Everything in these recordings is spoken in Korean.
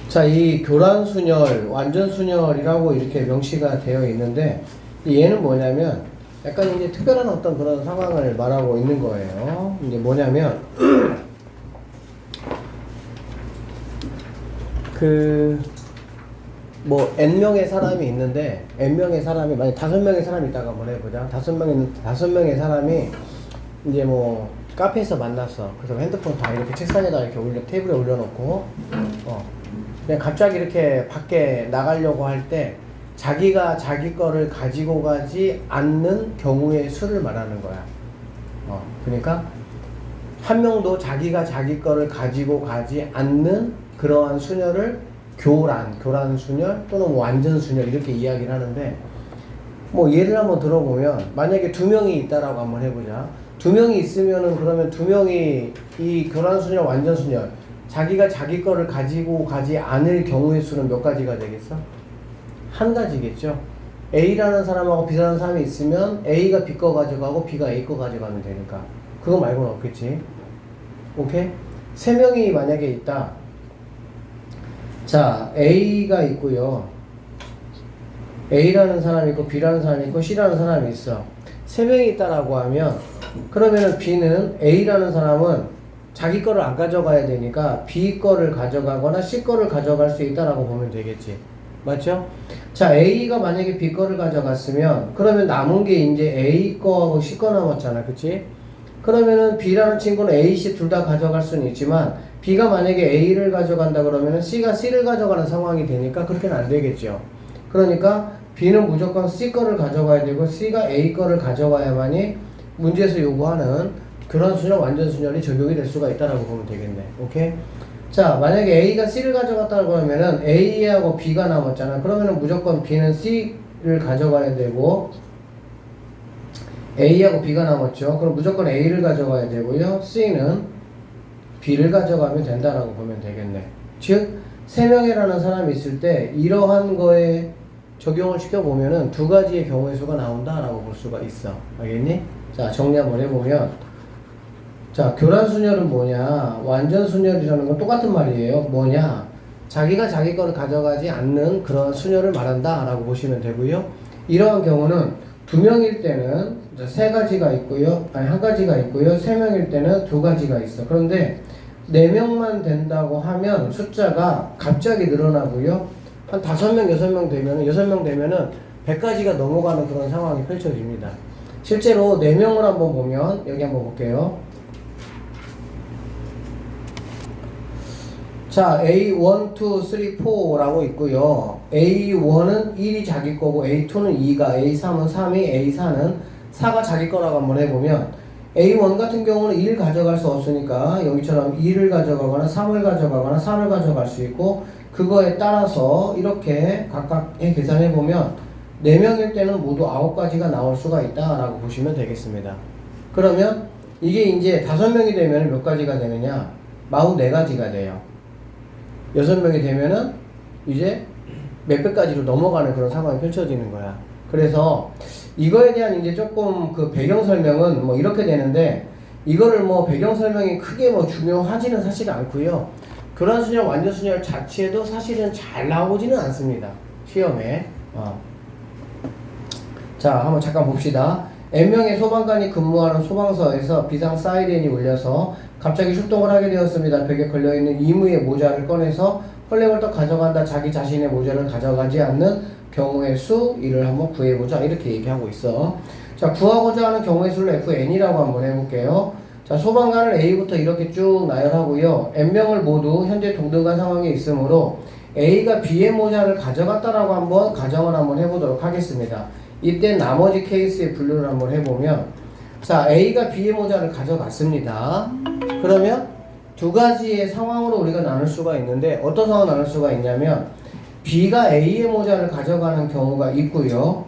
자, 이 교란순열, 완전순열이라고 이렇게 명시가 되어 있는데, 얘는 뭐냐면, 약간 이제 특별한 어떤 그런 상황을 말하고 있는 거예요. 이제 뭐냐면, N명의 사람이 있는데, N명의 사람이, 만약 5명의 사람이 있다고 한번 해보자. 5명의 사람이, 이제 카페에서 만났어. 그래서 핸드폰 다 이렇게 책상에다 이렇게 테이블에 올려놓고, 그냥 갑자기 이렇게 밖에 나가려고 할 때, 자기가 자기 거를 가지고 가지 않는 경우의 수를 말하는 거야. 그러니까, 한 명도 자기가 자기 거를 가지고 가지 않는 그러한 수녀를 교란순열 또는 완전순열 이렇게 이야기를 하는데, 예를 한번 들어보면, 만약에 2명이 있다라고 한번 해보자. 2명이 있으면은 그러면 2명이 이 교란순열, 완전순열, 자기가 자기 거를 가지고 가지 않을 경우의 수는 몇 가지가 되겠어? 한 가지겠죠. A라는 사람하고 B라는 사람이 있으면 A가 B 거 가져가고 B가 A 거 가져가면 되니까. 그거 말고는 없겠지. 오케이? 3명이 만약에 있다. 자, A가 있고요. A라는 사람이 있고 B라는 사람이 있고 C라는 사람이 있어. 3명이 있다라고 하면 그러면은 B는 A라는 사람은 자기 거를 안 가져가야 되니까 B 거를 가져가거나 C 거를 가져갈 수 있다라고 보면 되겠지. 맞죠? 자, A가 만약에 B 거를 가져갔으면 그러면 남은 게 이제 A 거하고 C 거 남았잖아. 그치? 그러면은 B라는 친구는 A, C 둘 다 가져갈 수는 있지만 B가 만약에 A를 가져간다 그러면은 C가 C를 가져가는 상황이 되니까 그렇게는 안 되겠죠. 그러니까 B는 무조건 C 거를 가져가야 되고 C가 A 거를 가져가야만이 문제에서 요구하는 교란순열, 완전순열이 적용이 될 수가 있다라고 보면 되겠네. 오케이? 자, 만약에 A가 C를 가져갔다고 하면은 A하고 B가 남았잖아. 그러면은 무조건 B는 C를 가져가야 되고 A하고 B가 남았죠. 그럼 무조건 A를 가져가야 되고요. C는 B를 가져가면 된다라고 보면 되겠네. 즉, 3명이라는 사람이 있을 때 이러한 거에 적용을 시켜보면은 2가지의 경우의 수가 나온다라고 볼 수가 있어. 알겠니? 자, 정리 한번 해보면, 자, 교란순열은 뭐냐, 완전순열이라는 건 똑같은 말이에요. 뭐냐, 자기가 자기 거를 가져가지 않는 그런 순열을 말한다라고 보시면 되고요. 이러한 경우는 2명일 때는 3가지가 있고요. 아니, 1가지가 있고요. 3명일 때는 2가지가 있어. 그런데 4명만 된다고 하면 숫자가 갑자기 늘어나고요. 한 5명, 6명 되면은, 6명 되면은 100가지가 넘어가는 그런 상황이 펼쳐집니다. 실제로 4명을 한번 보면, 여기 한번 볼게요. 자, A1, 2, 3, 4라고 있고요. A1은 1이 자기 거고, A2는 2가, A3은 3이, A4는 4가 자기 거라고 한번 해보면, A1 같은 경우는 1 가져갈 수 없으니까, 여기처럼 2를 가져가거나, 3을 가져가거나, 4를 가져갈 수 있고, 그거에 따라서 이렇게 각각의 계산해보면, 4명일 때는 모두 9가지가 나올 수가 있다라고 보시면 되겠습니다. 그러면, 이게 이제 5명이 되면 몇 가지가 되느냐? 44가지가 돼요. 6명이 되면은 이제 몇백 가지로 넘어가는 그런 상황이 펼쳐지는 거야. 그래서 이거에 대한 이제 조금 그 배경 설명은 이렇게 되는데, 이거를 배경 설명이 크게 중요하지는 사실 않고요. 교란순열, 완전순열 자체도 사실은 잘 나오지는 않습니다. 시험에. 자, 한번 잠깐 봅시다. N명의 소방관이 근무하는 소방서에서 비상 사이렌이 울려서 갑자기 출동을 하게 되었습니다. 벽에 걸려있는 이무의 모자를 꺼내서 헐레벌떡 가져간다. 자기 자신의 모자를 가져가지 않는 경우의 수, 이를 한번 구해보자. 이렇게 얘기하고 있어. 자, 구하고자 하는 경우의 수를 FN이라고 한번 해볼게요. 자, 소방관을 A부터 이렇게 쭉 나열하고요. N명을 모두 현재 동등한 상황에 있으므로 A가 B의 모자를 가져갔다라고 한번 가정을 한번 해보도록 하겠습니다. 이때 나머지 케이스의 분류를 한번 해보면, 자, A가 B의 모자를 가져갔습니다. 그러면 2가지의 상황으로 우리가 나눌 수가 있는데, 어떤 상황을 나눌 수가 있냐면, B가 A의 모자를 가져가는 경우가 있고요.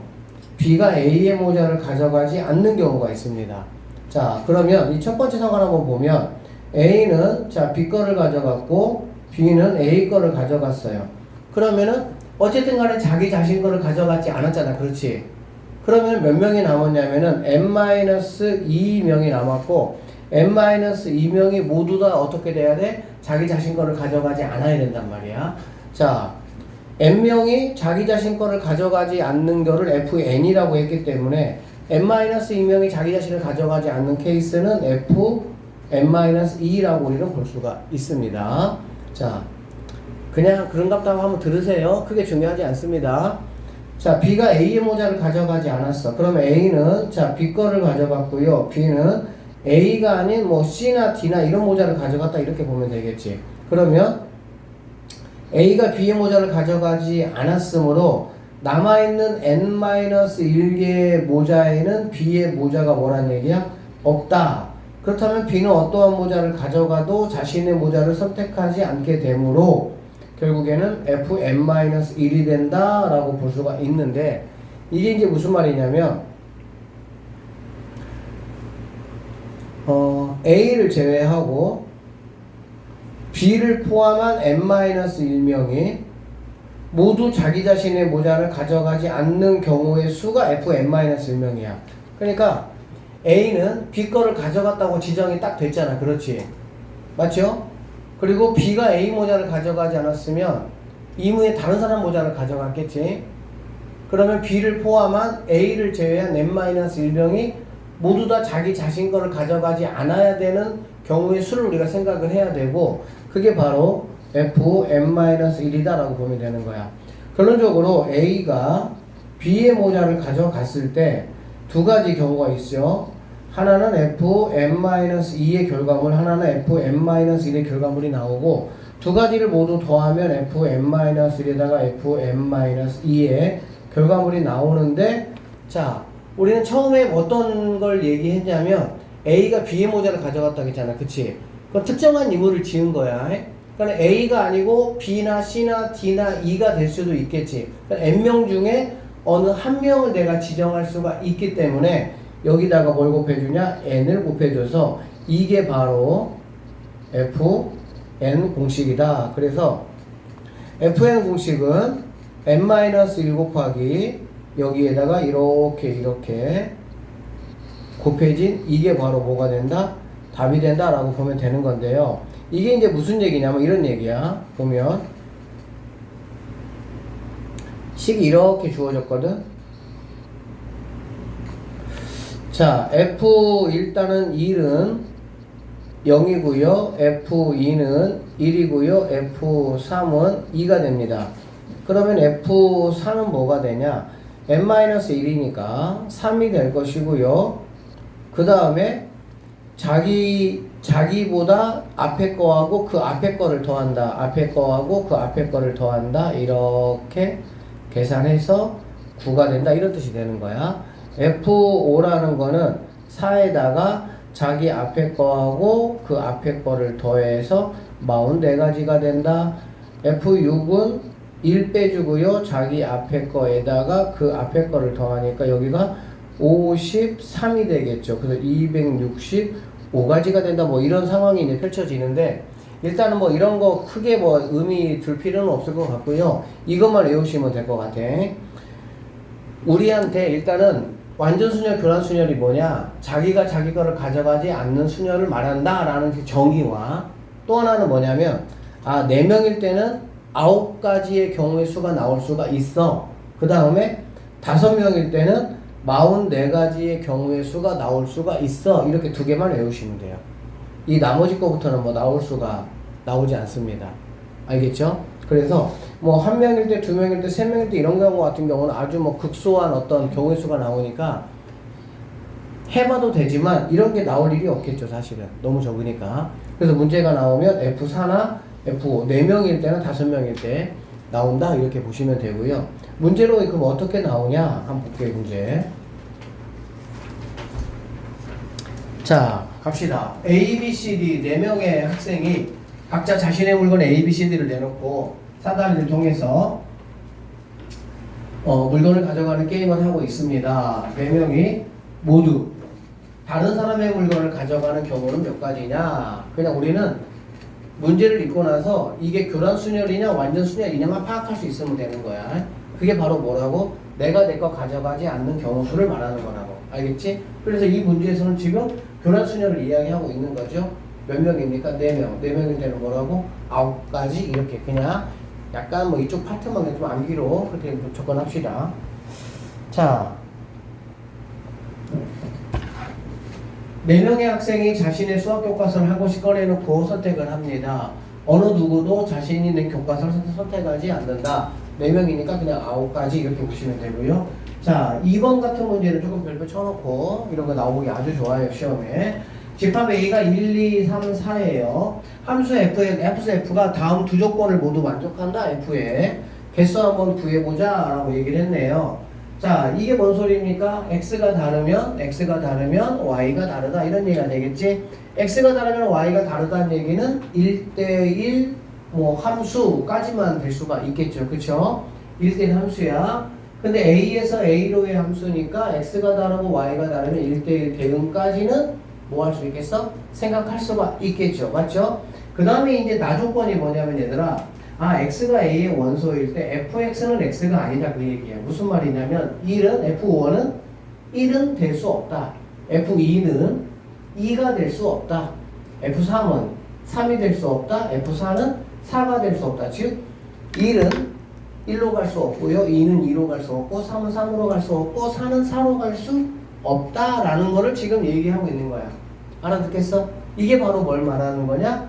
B가 A의 모자를 가져가지 않는 경우가 있습니다. 자, 그러면 이 첫 번째 상황을 한번 보면, A는 자, B 거를 가져갔고, B는 A 거를 가져갔어요. 그러면은, 어쨌든 간에 자기 자신 거를 가져가지 않았잖아. 그렇지? 그러면 몇 명이 남았냐면은 N-2명이 남았고, N-2명이 모두 다 어떻게 돼야 돼? 자기 자신 거를 가져가지 않아야 된단 말이야. 자, n명이 자기 자신 거를 가져가지 않는 거를 fn이라고 했기 때문에 n-2명이 자기 자신을 가져가지 않는 케이스는 fn-2라고 우리는 볼 수가 있습니다. 자, 그냥 그런갑다 한번 들으세요. 크게 중요하지 않습니다. 자, B가 A의 모자를 가져가지 않았어. 그러면 A는 자, B 거를 가져갔고요. B는 A가 아닌 뭐 C나 D나 이런 모자를 가져갔다 이렇게 보면 되겠지. 그러면 A가 B의 모자를 가져가지 않았으므로 남아있는 n-1개의 모자에는 B의 모자가 뭐란 얘기야? 없다. 그렇다면 B는 어떠한 모자를 가져가도 자신의 모자를 선택하지 않게 되므로 결국에는 fn-1이 된다 라고 볼 수가 있는데, 이게 이제 무슨 말이냐면 A를 제외하고 B를 포함한 n-1명이 모두 자기 자신의 모자를 가져가지 않는 경우의 수가 fn-1명이야. 그러니까 A는 B 거를 가져갔다고 지정이 딱 됐잖아. 그렇지? 맞죠? 그리고 B가 A 모자를 가져가지 않았으면 이무의 다른 사람 모자를 가져갔겠지. 그러면 B를 포함한 A를 제외한 n-1명이 모두 다 자기 자신 거를 가져가지 않아야 되는 경우의 수를 우리가 생각을 해야 되고, 그게 바로 fn-1이다 라고 보면 되는 거야. 결론적으로 A가 B의 모자를 가져갔을 때 두 가지 경우가 있죠. 하나는 fn-2의 결과물, 하나는 fn-1의 결과물이 나오고, 두 가지를 모두 더하면 fn-1에다가 fn-2의 결과물이 나오는데, 자, 우리는 처음에 어떤 걸 얘기했냐면 A가 B의 모자를 가져갔다고 했잖아. 그치? 그건 특정한 인물을 지은 거야. 그러니까 A가 아니고 B나 C나 D나 E가 될 수도 있겠지. 그러니까 N명 중에 어느 한 명을 내가 지정할 수가 있기 때문에 여기다가 뭘 곱해주냐? N을 곱해줘서 이게 바로 FN 공식이다. 그래서 FN 공식은 n-1 곱하기 여기에다가 이렇게 곱해진 이게 바로 뭐가 된다? 답이 된다 라고 보면 되는 건데요. 이게 이제 무슨 얘기냐면 이런 얘기야. 보면 식이 이렇게 주어졌거든. 자, F 일단은 1은 0이고요. F2는 1이고요. F3은 2가 됩니다. 그러면 F3은 뭐가 되냐? n-1이니까 3이 될 것이고요. 그 다음에 자기보다 앞에 거하고 그 앞에 거를 더한다. 앞에 거하고 그 앞에 거를 더한다. 이렇게 계산해서 9가 된다. 이런 뜻이 되는 거야. F5라는 거는 4에다가 자기 앞에 거하고 그 앞에 거를 더해서 44가지가 된다. F6은 1 빼주고요. 자기 앞에 거에다가 그 앞에 거를 더하니까 여기가 53이 되겠죠. 그래서 265가지가 된다. 뭐 이런 상황이 이제 펼쳐지는데, 일단은 뭐 이런 거 크게 뭐 의미 둘 필요는 없을 것 같고요. 이것만 외우시면 될 것 같아. 우리한테 일단은 완전순열, 교란순열이 뭐냐? 자기가 자기 거를 가져가지 않는 순열을 말한다 라는 그 정의와, 또 하나는 뭐냐면 4명일 때는 9가지의 경우의 수가 나올 수가 있어. 그 다음에 5명일 때는 44가지의 경우의 수가 나올 수가 있어. 이렇게 두 개만 외우시면 돼요. 이 나머지 거부터는 뭐 나올 수가 나오지 않습니다. 알겠죠? 그래서 뭐 1명일 때, 2명일 때, 3명일 때 이런 경우 같은 경우는 아주 뭐 극소한 어떤 경우의 수가 나오니까 해봐도 되지만 이런 게 나올 일이 없겠죠. 사실은 너무 적으니까. 그래서 문제가 나오면 F4나 F5 4명일 때는 5명일 때 나온다. 이렇게 보시면 되고요. 문제로 그럼 어떻게 나오냐 한번 볼게요. 문제. 자, 갑시다. A, B, C, D 4명의 학생이 각자 자신의 물건 A, B, C, D를 내놓고 사다리를 통해서 물건을 가져가는 게임을 하고 있습니다. 4명이 모두 다른 사람의 물건을 가져가는 경우는 몇 가지냐? 그냥 우리는 문제를 읽고 나서 이게 교란순열이냐 완전순열이냐만 파악할 수 있으면 되는 거야. 그게 바로 뭐라고? 내가 내 거 가져가지 않는 경우수를 말하는 거라고. 알겠지? 그래서 이 문제에서는 지금 교란순열을 이야기하고 있는 거죠. 몇 명입니까? 4명. 4명일 때는 뭐라고? 9가지 이렇게 그냥 약간 뭐 이쪽 파트만 좀 암기로 그렇게 좀 접근합시다. 자, 4명의 학생이 자신의 수학 교과서를 한 권씩 꺼내놓고 선택을 합니다. 어느 누구도 자신 있는 교과서를 선택하지 않는다. 4명이니까 그냥 9가지 이렇게 보시면 되고요. 자, 2번 같은 문제는 조금 별표 쳐놓고 이런 거 나오기 아주 좋아요, 시험에. 집합 A가 1, 2, 3, 4예요. 함수 F가 다음 두 조건을 모두 만족한다, F에. 개수 한번 구해보자 라고 얘기를 했네요. 자, 이게 뭔 소리입니까? X가 다르면 Y가 다르다 이런 얘기가 되겠지? X가 다르면 Y가 다르다는 얘기는 1대1 뭐 함수까지만 될 수가 있겠죠. 그쵸? 1대1 함수야. 근데 A에서 A로의 함수니까 X가 다르고 Y가 다르면 1대1 대응까지는 뭐 할 수 있겠어? 생각할 수가 있겠죠. 맞죠? 그 다음에 이제 나조건이 뭐냐면 얘들아, X가 A의 원소일 때 fx는 X가 아니다 그 얘기야. 무슨 말이냐면 1은 F1은 1은 될 수 없다. F2는 2가 될 수 없다. F3은 3이 될 수 없다. F4는 4가 될 수 없다. 즉 1은 1로 갈 수 없고요. 2는 2로 갈 수 없고 3은 3으로 갈 수 없고 4는 4로 갈 수 없다라는 거를 지금 얘기하고 있는 거야. 알아듣겠어? 이게 바로 뭘 말하는 거냐?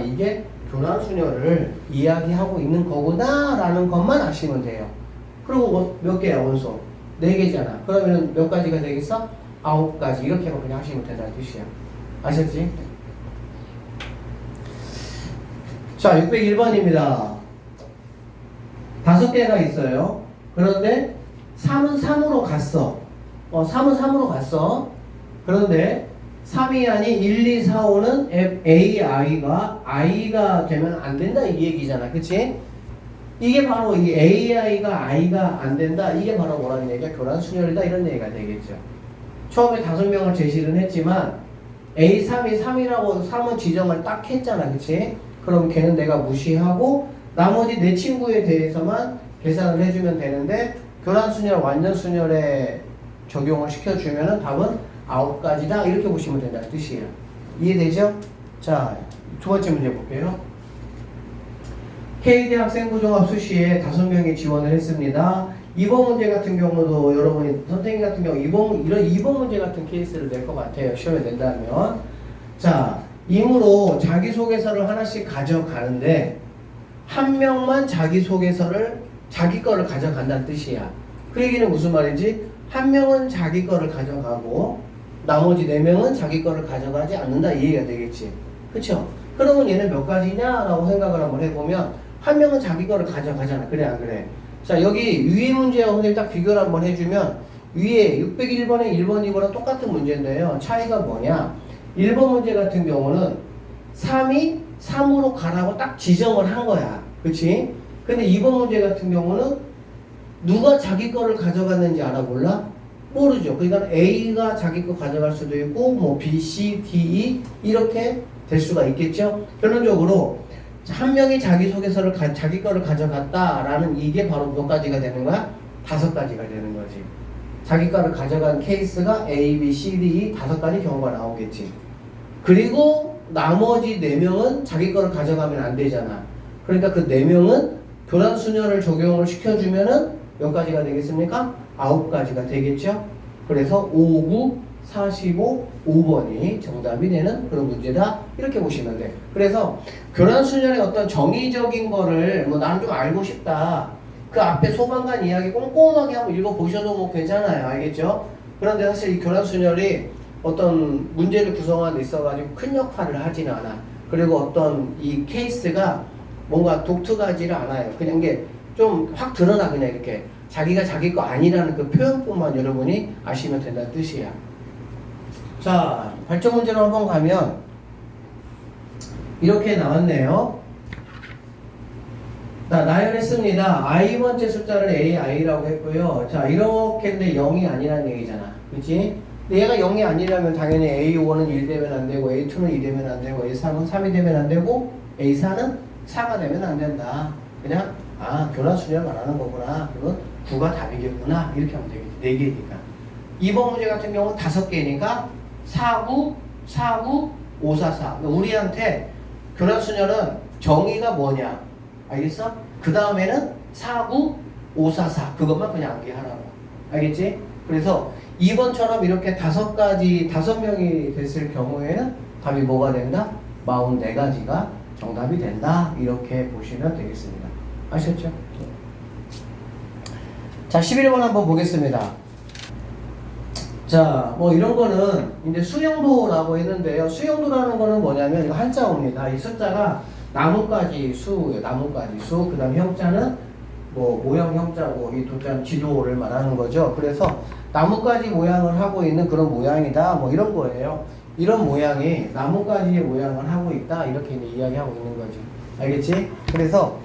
이게 교란수녀를 이야기하고 있는 거구나 라는 것만 아시면 돼요. 그리고 몇 개야 원소? 4개잖아. 그러면 몇 가지가 되겠어? 9가지 이렇게만 그냥 하시면 된다는 뜻이야. 아셨지? 자, 601번입니다. 5개가 있어요. 그런데 3은 3으로 갔어. 3은 3으로 갔어. 그런데 3이 아닌 1, 2, 4, 5는 I가 되면 안 된다 이 얘기잖아. 그치? 이게 바로 이 I가 안 된다. 이게 바로 뭐라는 얘기야? 교란순열이다 이런 얘기가 되겠죠. 처음에 5명을 제시를 했지만 A3이 3이라고 3은 지정을 딱 했잖아. 그치? 그럼 걔는 내가 무시하고 나머지 내 친구에 대해서만 계산을 해주면 되는데 교란순열, 완전순열에 적용을 시켜주면은 답은 9가지다 이렇게 보시면 된다는 뜻이에요. 이해되죠? 자, 2번째 문제 볼게요. K대학생 부종합 수시에 5명이 지원을 했습니다. 2번 문제 같은 경우도 여러분이 선생님 같은 경우 이런 2번 문제 같은 케이스를 낼 것 같아요. 시험에 낸다면. 자, 임으로 자기소개서를 하나씩 가져가는데 한 명만 자기소개서를 자기 거를 가져간다는 뜻이야. 그 얘기는 무슨 말인지 한 명은 자기 거를 가져가고 나머지 4명은 자기 거를 가져가지 않는다 이 얘기가 되겠지. 그쵸? 그러면 얘는 몇 가지냐 라고 생각을 한번 해보면 한 명은 자기 거를 가져가잖아. 그래 안 그래? 자, 여기 위에 문제하고 선생님 딱 비교를 한번 해주면 위에 601번에 1번, 2번은 똑같은 문제인데요. 차이가 뭐냐? 1번 문제 같은 경우는 3이 3으로 가라고 딱 지정을 한 거야. 그치? 근데 2번 문제 같은 경우는 누가 자기 거를 가져갔는지 알아 몰라? 모르죠. 그러니까 A가 자기 거 가져갈 수도 있고 뭐 B, C, D, E 이렇게 될 수가 있겠죠. 결론적으로 한 명이 자기소개서를 자기 거를 가져갔다라는 이게 바로 몇 가지가 되는 거야? 5가지가 되는 거지. 자기 거를 가져간 케이스가 A, B, C, D, E 5가지 경우가 나오겠지. 그리고 나머지 4명은 자기 거를 가져가면 안 되잖아. 그러니까 그 4명은 교란수녀를 적용을 시켜주면은 몇 가지가 되겠습니까? 9가지가 되겠죠? 그래서 5, 9, 45, 5번이 정답이 되는 그런 문제다. 이렇게 보시면 돼. 그래서 교란수녀의 어떤 정의적인 거를 뭐 나는 좀 알고 싶다. 그 앞에 소방관 이야기 꼼꼼하게 한번 읽어보셔도 뭐 괜찮아요. 알겠죠? 그런데 사실 이 교란수녀이 어떤 문제를 구성하는 데 있어가지고 큰 역할을 하진 않아. 그리고 어떤 이 케이스가 뭔가 독특하지를 않아요. 그냥 이게 좀 확 드러나 그냥 이렇게. 자기가 자기 거 아니라는 그 표현뿐만 여러분이 아시면 된다는 뜻이야. 자, 발전 문제로 한번 가면 이렇게 나왔네요. 나열했습니다. i번째 숫자를 ai라고 했고요. 자, 이렇게 했는데 0이 아니라는 얘기잖아. 그치? 근데 얘가 0이 아니라면 당연히 a5는 1 되면 안 되고 a2는 2 되면 안 되고 a3은 3이 되면 안 되고 a4는 4가 되면 안 된다. 그냥 교란수녀를 말하는 거구나. 그리고 9가 답이겠구나. 이렇게 하면 되겠지. 4개니까. 2번 문제 같은 경우는 5개니까 49, 49, 544. 우리한테 교란수녀는 정의가 뭐냐? 알겠어? 그 다음에는 49, 544 그것만 그냥 암기하라고. 알겠지? 그래서 2번처럼 이렇게 5명이 됐을 경우에는 답이 뭐가 된다? 44가지가 정답이 된다. 이렇게 보시면 되겠습니다. 아셨죠? 자, 11번 한번 보겠습니다. 자, 뭐 이런 거는 이제 수용도라고 했는데요. 수용도라는 거는 뭐냐면 이거 한자어입니다. 이 숫자가 나뭇가지 수, 그 다음 형자는 뭐 모형 형자고 이 도자는 지도를 말하는 거죠. 그래서 나뭇가지 모양을 하고 있는 그런 모양이다. 뭐 이런 거예요. 이런 모양이 나뭇가지의 모양을 하고 있다. 이렇게 이제 이야기하고 있는 거죠. 알겠지? 그래서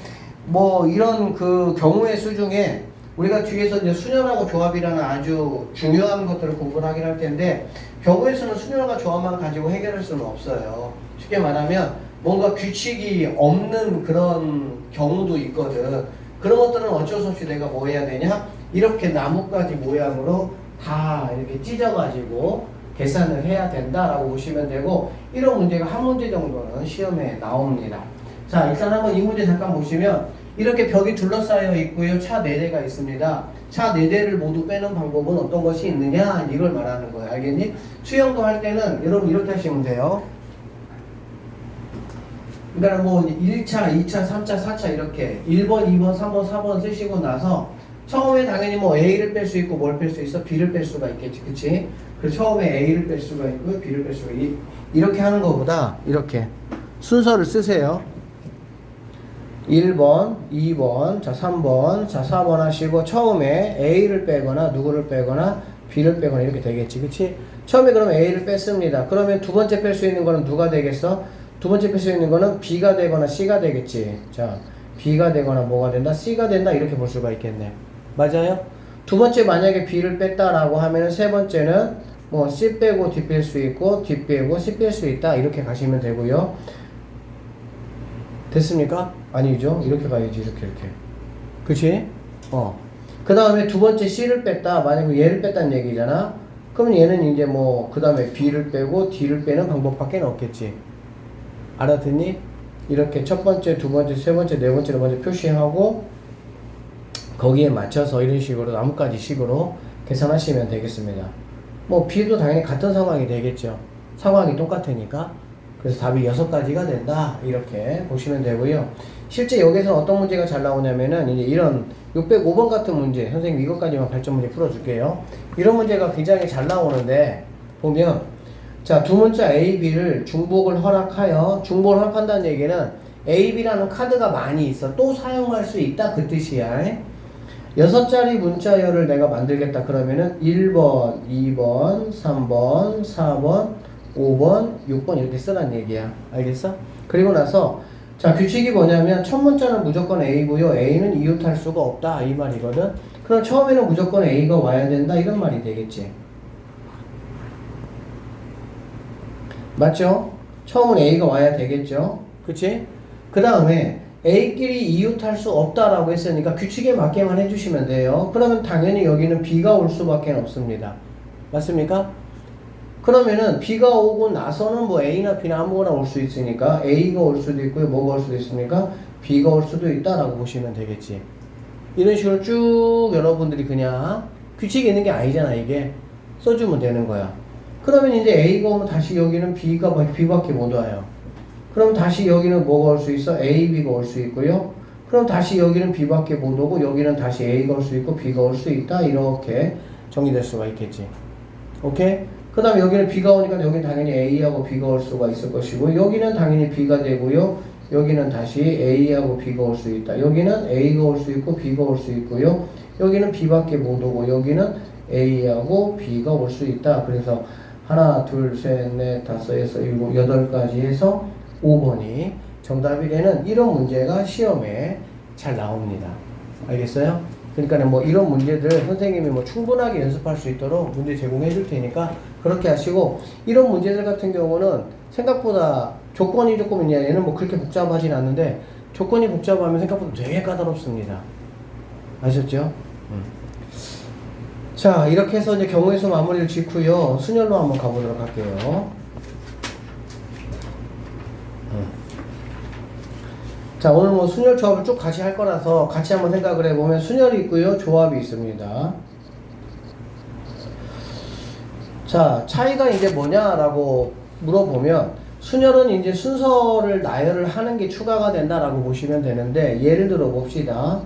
뭐 이런 그 경우의 수 중에 우리가 뒤에서 이제 순열하고 조합이라는 아주 중요한 것들을 공부를 하긴 할 텐데 경우의 수는 순열과 조합만 가지고 해결할 수는 없어요. 쉽게 말하면 뭔가 규칙이 없는 그런 경우도 있거든. 그런 것들은 어쩔 수 없이 내가 뭐 해야 되냐? 이렇게 나뭇가지 모양으로 다 이렇게 찢어가지고 계산을 해야 된다라고 보시면 되고 이런 문제가 한 문제 정도는 시험에 나옵니다. 자, 일단 한번 이 문제 잠깐 보시면 이렇게 벽이 둘러싸여 있고요. 차 4대가 있습니다. 차 4대를 모두 빼는 방법은 어떤 것이 있느냐? 이걸 말하는 거예요. 알겠니? 수영도 할 때는 여러분 이렇게 하시면 돼요. 그러니까 뭐 1차, 2차, 3차, 4차 이렇게 1번, 2번, 3번, 4번 쓰시고 나서 처음에 당연히 뭐 A를 뺄 수 있고 뭘 뺄 수 있어? B를 뺄 수가 있겠지. 그치? 그래서 처음에 A를 뺄 수가 있고요. B를 뺄 수가 있고 이렇게 하는 것보다 이렇게 순서를 쓰세요. 1번, 2번, 자 3번, 자 4번 하시고 처음에 A를 빼거나 누구를 빼거나 B를 빼거나 이렇게 되겠지. 그치? 처음에 그러면 A를 뺐습니다. 그러면 두 번째 뺄 수 있는 거는 누가 되겠어? 두 번째 뺄 수 있는 거는 B가 되거나 C가 되겠지. 자, B가 되거나 뭐가 된다? C가 된다. 이렇게 볼 수가 있겠네. 맞아요? 두 번째 만약에 B를 뺐다라고 하면은 세 번째는 뭐 C 빼고 D 뺄 수 있고 D 빼고 C 뺄 수 있다. 이렇게 가시면 되고요. 됐습니까? 아니죠. 이렇게 가야지. 이렇게. 그치? 그 다음에 두 번째 C를 뺐다. 만약에 얘를 뺐다는 얘기잖아. 그럼 얘는 이제 뭐 그 다음에 B를 빼고 D를 빼는 방법밖에 없겠지. 알아듣니? 이렇게 첫 번째, 두 번째, 세 번째, 네 번째를 먼저 표시하고 거기에 맞춰서 이런 식으로 나뭇가지 식으로 계산하시면 되겠습니다. 뭐 B도 당연히 같은 상황이 되겠죠. 상황이 똑같으니까. 그래서 답이 6가지가 된다. 이렇게 보시면 되고요. 실제 여기서 어떤 문제가 잘 나오냐면은 이제 이런 605번 같은 문제, 선생님 이것까지만 발전 문제 풀어줄게요. 이런 문제가 굉장히 잘 나오는데 보면 자, 두 문자 A, B를 중복을 허락하여 중복을 허락한다는 얘기는 A, B라는 카드가 많이 있어. 또 사용할 수 있다. 그 뜻이야. 6자리 문자열을 내가 만들겠다. 그러면은 1번, 2번, 3번, 4번, 5번, 6번 이렇게 쓰란 얘기야. 알겠어? 그리고 나서 자, 규칙이 뭐냐면 첫 문자는 무조건 A고요. A는 이웃할 수가 없다. 이 말이거든. 그럼 처음에는 무조건 A가 와야 된다. 이런 말이 되겠지. 맞죠? 처음은 A가 와야 되겠죠? 그치? 그 다음에 A끼리 이웃할 수 없다라고 했으니까 규칙에 맞게만 해주시면 돼요. 그러면 당연히 여기는 B가 올 수밖에 없습니다. 맞습니까? 그러면은 B가 오고 나서는 뭐 A나 B나 아무거나 올 수 있으니까 A가 올 수도 있고요. 뭐가 올 수도 있습니까? B가 올 수도 있다라고 보시면 되겠지. 이런 식으로 쭉 여러분들이 그냥 규칙이 있는 게 아니잖아. 이게 써주면 되는 거야. 그러면 이제 A가 오면 다시 여기는 B밖에 못 와요. 그럼 다시 여기는 뭐가 올 수 있어? A, B가 올 수 있고요. 그럼 다시 여기는 B밖에 못 오고 여기는 다시 A가 올 수 있고 B가 올 수 있다. 이렇게 정리될 수가 있겠지. 오케이? 그 다음에 여기는 B가 오니까 여기는 당연히 A하고 B가 올 수가 있을 것이고 여기는 당연히 B가 되고요. 여기는 다시 A하고 B가 올 수 있다. 여기는 A가 올 수 있고 B가 올 수 있고요. 여기는 B밖에 못 오고 여기는 A하고 B가 올 수 있다. 그래서 하나, 둘, 셋, 넷, 다섯, 여섯, 일곱, 8가지 해서 5번이 정답이 되는 이런 문제가 시험에 잘 나옵니다. 알겠어요? 그러니까 뭐 이런 문제들 선생님이 뭐 충분하게 연습할 수 있도록 문제 제공해 줄 테니까 그렇게 하시고 이런 문제들 같은 경우는 생각보다 조건이 조금 있냐 얘는 뭐 그렇게 복잡하진 않는데 조건이 복잡하면 생각보다 되게 까다롭습니다. 아셨죠? 자, 이렇게 해서 이제 경우의 수 마무리를 짓고요. 순열로 한번 가보도록 할게요. 자, 오늘 뭐 순열 조합을 쭉 같이 할 거라서 같이 한번 생각을 해보면 순열이 있고요, 조합이 있습니다. 자, 차이가 이제 뭐냐라고 물어보면 순열은 이제 순서를 나열을 하는 게 추가가 된다라고 보시면 되는데, 예를 들어 봅시다.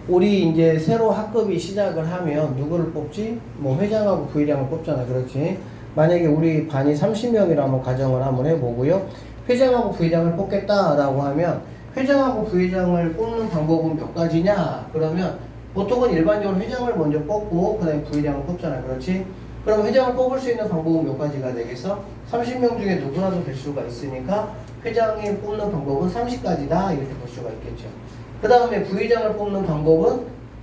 우리 이제 새로 학급이 시작을 하면 누구를 뽑지? 뭐 회장하고 부회장을 뽑잖아, 그렇지? 만약에 우리 반이 30명이라면 가정을 한번 해보고요. 회장하고 부회장을 뽑겠다라고 하면 회장하고 부회장을 뽑는 방법은 몇 가지냐? 그러면 보통은 일반적으로 회장을 먼저 뽑고 그 다음에 부회장을 뽑잖아, 그렇지? 그럼 회장을 뽑을 수 있는 방법은 몇 가지가 되겠어? 30명 중에 누구라도 될 수가 있으니까 회장이 뽑는 방법은 30가지다 이렇게 볼 수가 있겠죠. 그 다음에 부회장을 뽑는 방법은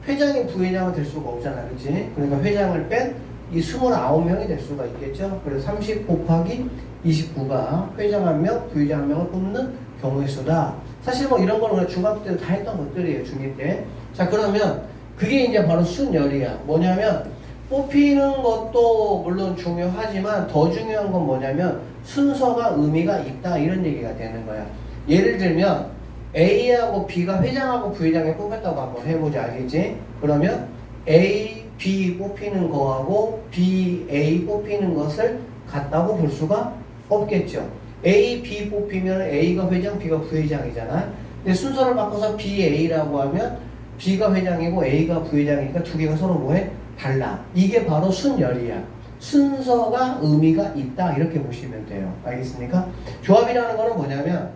회장이 부회장은 될 수가 없잖아, 그렇지? 그러니까 회장을 뺀 이 29명이 될 수가 있겠죠. 그래서 30 곱하기 29가 회장 1명, 부회장 1명을 뽑는 경우의 수다. 사실 뭐 이런 거는 중학교 때도 다 했던 것들이에요, 중2 때. 자, 그러면 그게 이제 바로 순열이야. 뭐냐면 뽑히는 것도 물론 중요하지만 더 중요한 건 뭐냐면 순서가 의미가 있다, 이런 얘기가 되는 거야. 예를 들면 A하고 B가 회장하고 부회장에 뽑혔다고 한번 해보자, 알겠지? 그러면 A, B 뽑히는 거하고 B, A 뽑히는 것을 같다고 볼 수가 없겠죠. A, B 뽑히면 A가 회장, B가 부회장이잖아. 근데 순서를 바꿔서 B, A라고 하면 B가 회장이고 A가 부회장이니까 두 개가 서로 뭐해? 달라. 이게 바로 순열이야. 순서가 의미가 있다, 이렇게 보시면 돼요. 알겠습니까? 조합이라는 거는 뭐냐면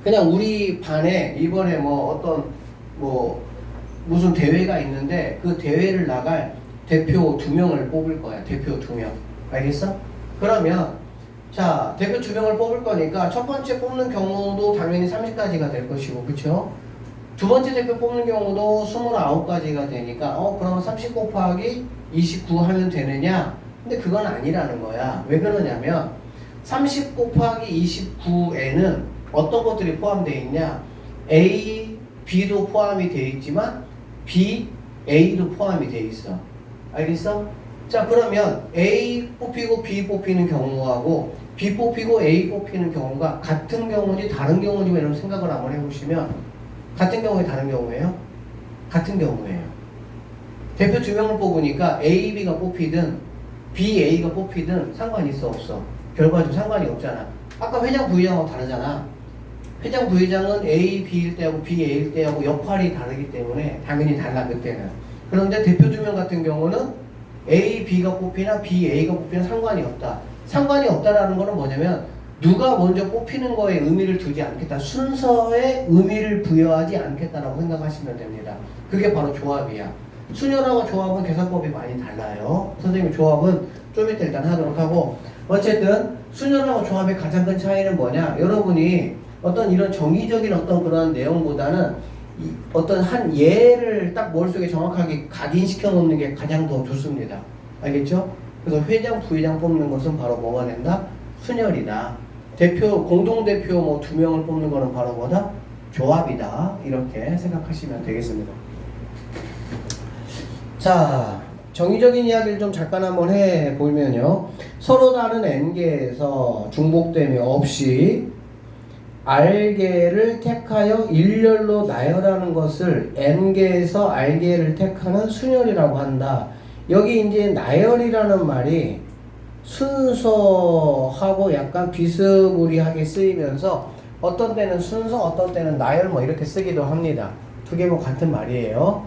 그냥 우리 반에 이번에 뭐 어떤 뭐 무슨 대회가 있는데 그 대회를 나갈 대표 2명을 뽑을 거야. 대표 2명. 알겠어? 그러면 자, 대표 2명을 뽑을 거니까 첫 번째 뽑는 경우도 당연히 30가지가 될 것이고, 그쵸? 두 번째 대표 뽑는 경우도 29가지가 되니까 그러면 30 곱하기 29 하면 되느냐? 근데 그건 아니라는 거야. 왜 그러냐면 30 곱하기 29에는 어떤 것들이 포함되어 있냐? A, B도 포함이 되어 있지만 B, A도 포함이 되어 있어. 알겠어? 자, 그러면 A 뽑히고 B 뽑히는 경우하고 B 뽑히고 A 뽑히는 경우가 같은 경우인지 다른 경우인지 이런 생각을 한번 해보시면 같은 경우에 다른 경우예요? 같은 경우예요. 대표 2명을 뽑으니까 A, B가 뽑히든 B, A가 뽑히든 상관이 있어, 없어? 결과적으로 상관이 없잖아. 아까 회장, 부회장하고 다르잖아. 회장, 부회장은 A, B일 때하고 B, A일 때하고 역할이 다르기 때문에 당연히 달라, 그때는. 그런데 대표 2명 같은 경우는 A, B가 뽑히나 B, A가 뽑히나 상관이 없다. 상관이 없다라는 거는 뭐냐면 누가 먼저 뽑히는 거에 의미를 두지 않겠다. 순서에 의미를 부여하지 않겠다라고 생각하시면 됩니다. 그게 바로 조합이야. 순열하고 조합은 계산법이 많이 달라요. 선생님 조합은 좀 이따 일단 하도록 하고, 어쨌든 순열하고 조합의 가장 큰 차이는 뭐냐? 여러분이 어떤 이런 정의적인 어떤 그런 내용보다는 어떤 한 예를 딱 머릿속에 정확하게 각인시켜 놓는 게 가장 더 좋습니다. 알겠죠? 그래서 회장, 부회장 뽑는 것은 바로 뭐가 된다? 순열이다. 대표, 공동대표 뭐 2명을 뽑는 거는 바로 뭐다? 조합이다. 이렇게 생각하시면 되겠습니다. 자, 정의적인 이야기를 좀 잠깐 한번 해보면요. 서로 다른 n개에서 중복됨이 없이 R개를 택하여 일렬로 나열하는 것을 n개에서 R개를 택하는 순열이라고 한다. 여기 이제 나열이라는 말이 순서하고 약간 비스무리하게 쓰이면서 어떤 때는 순서, 어떤 때는 나열 뭐 이렇게 쓰기도 합니다. 두 개 뭐 같은 말이에요.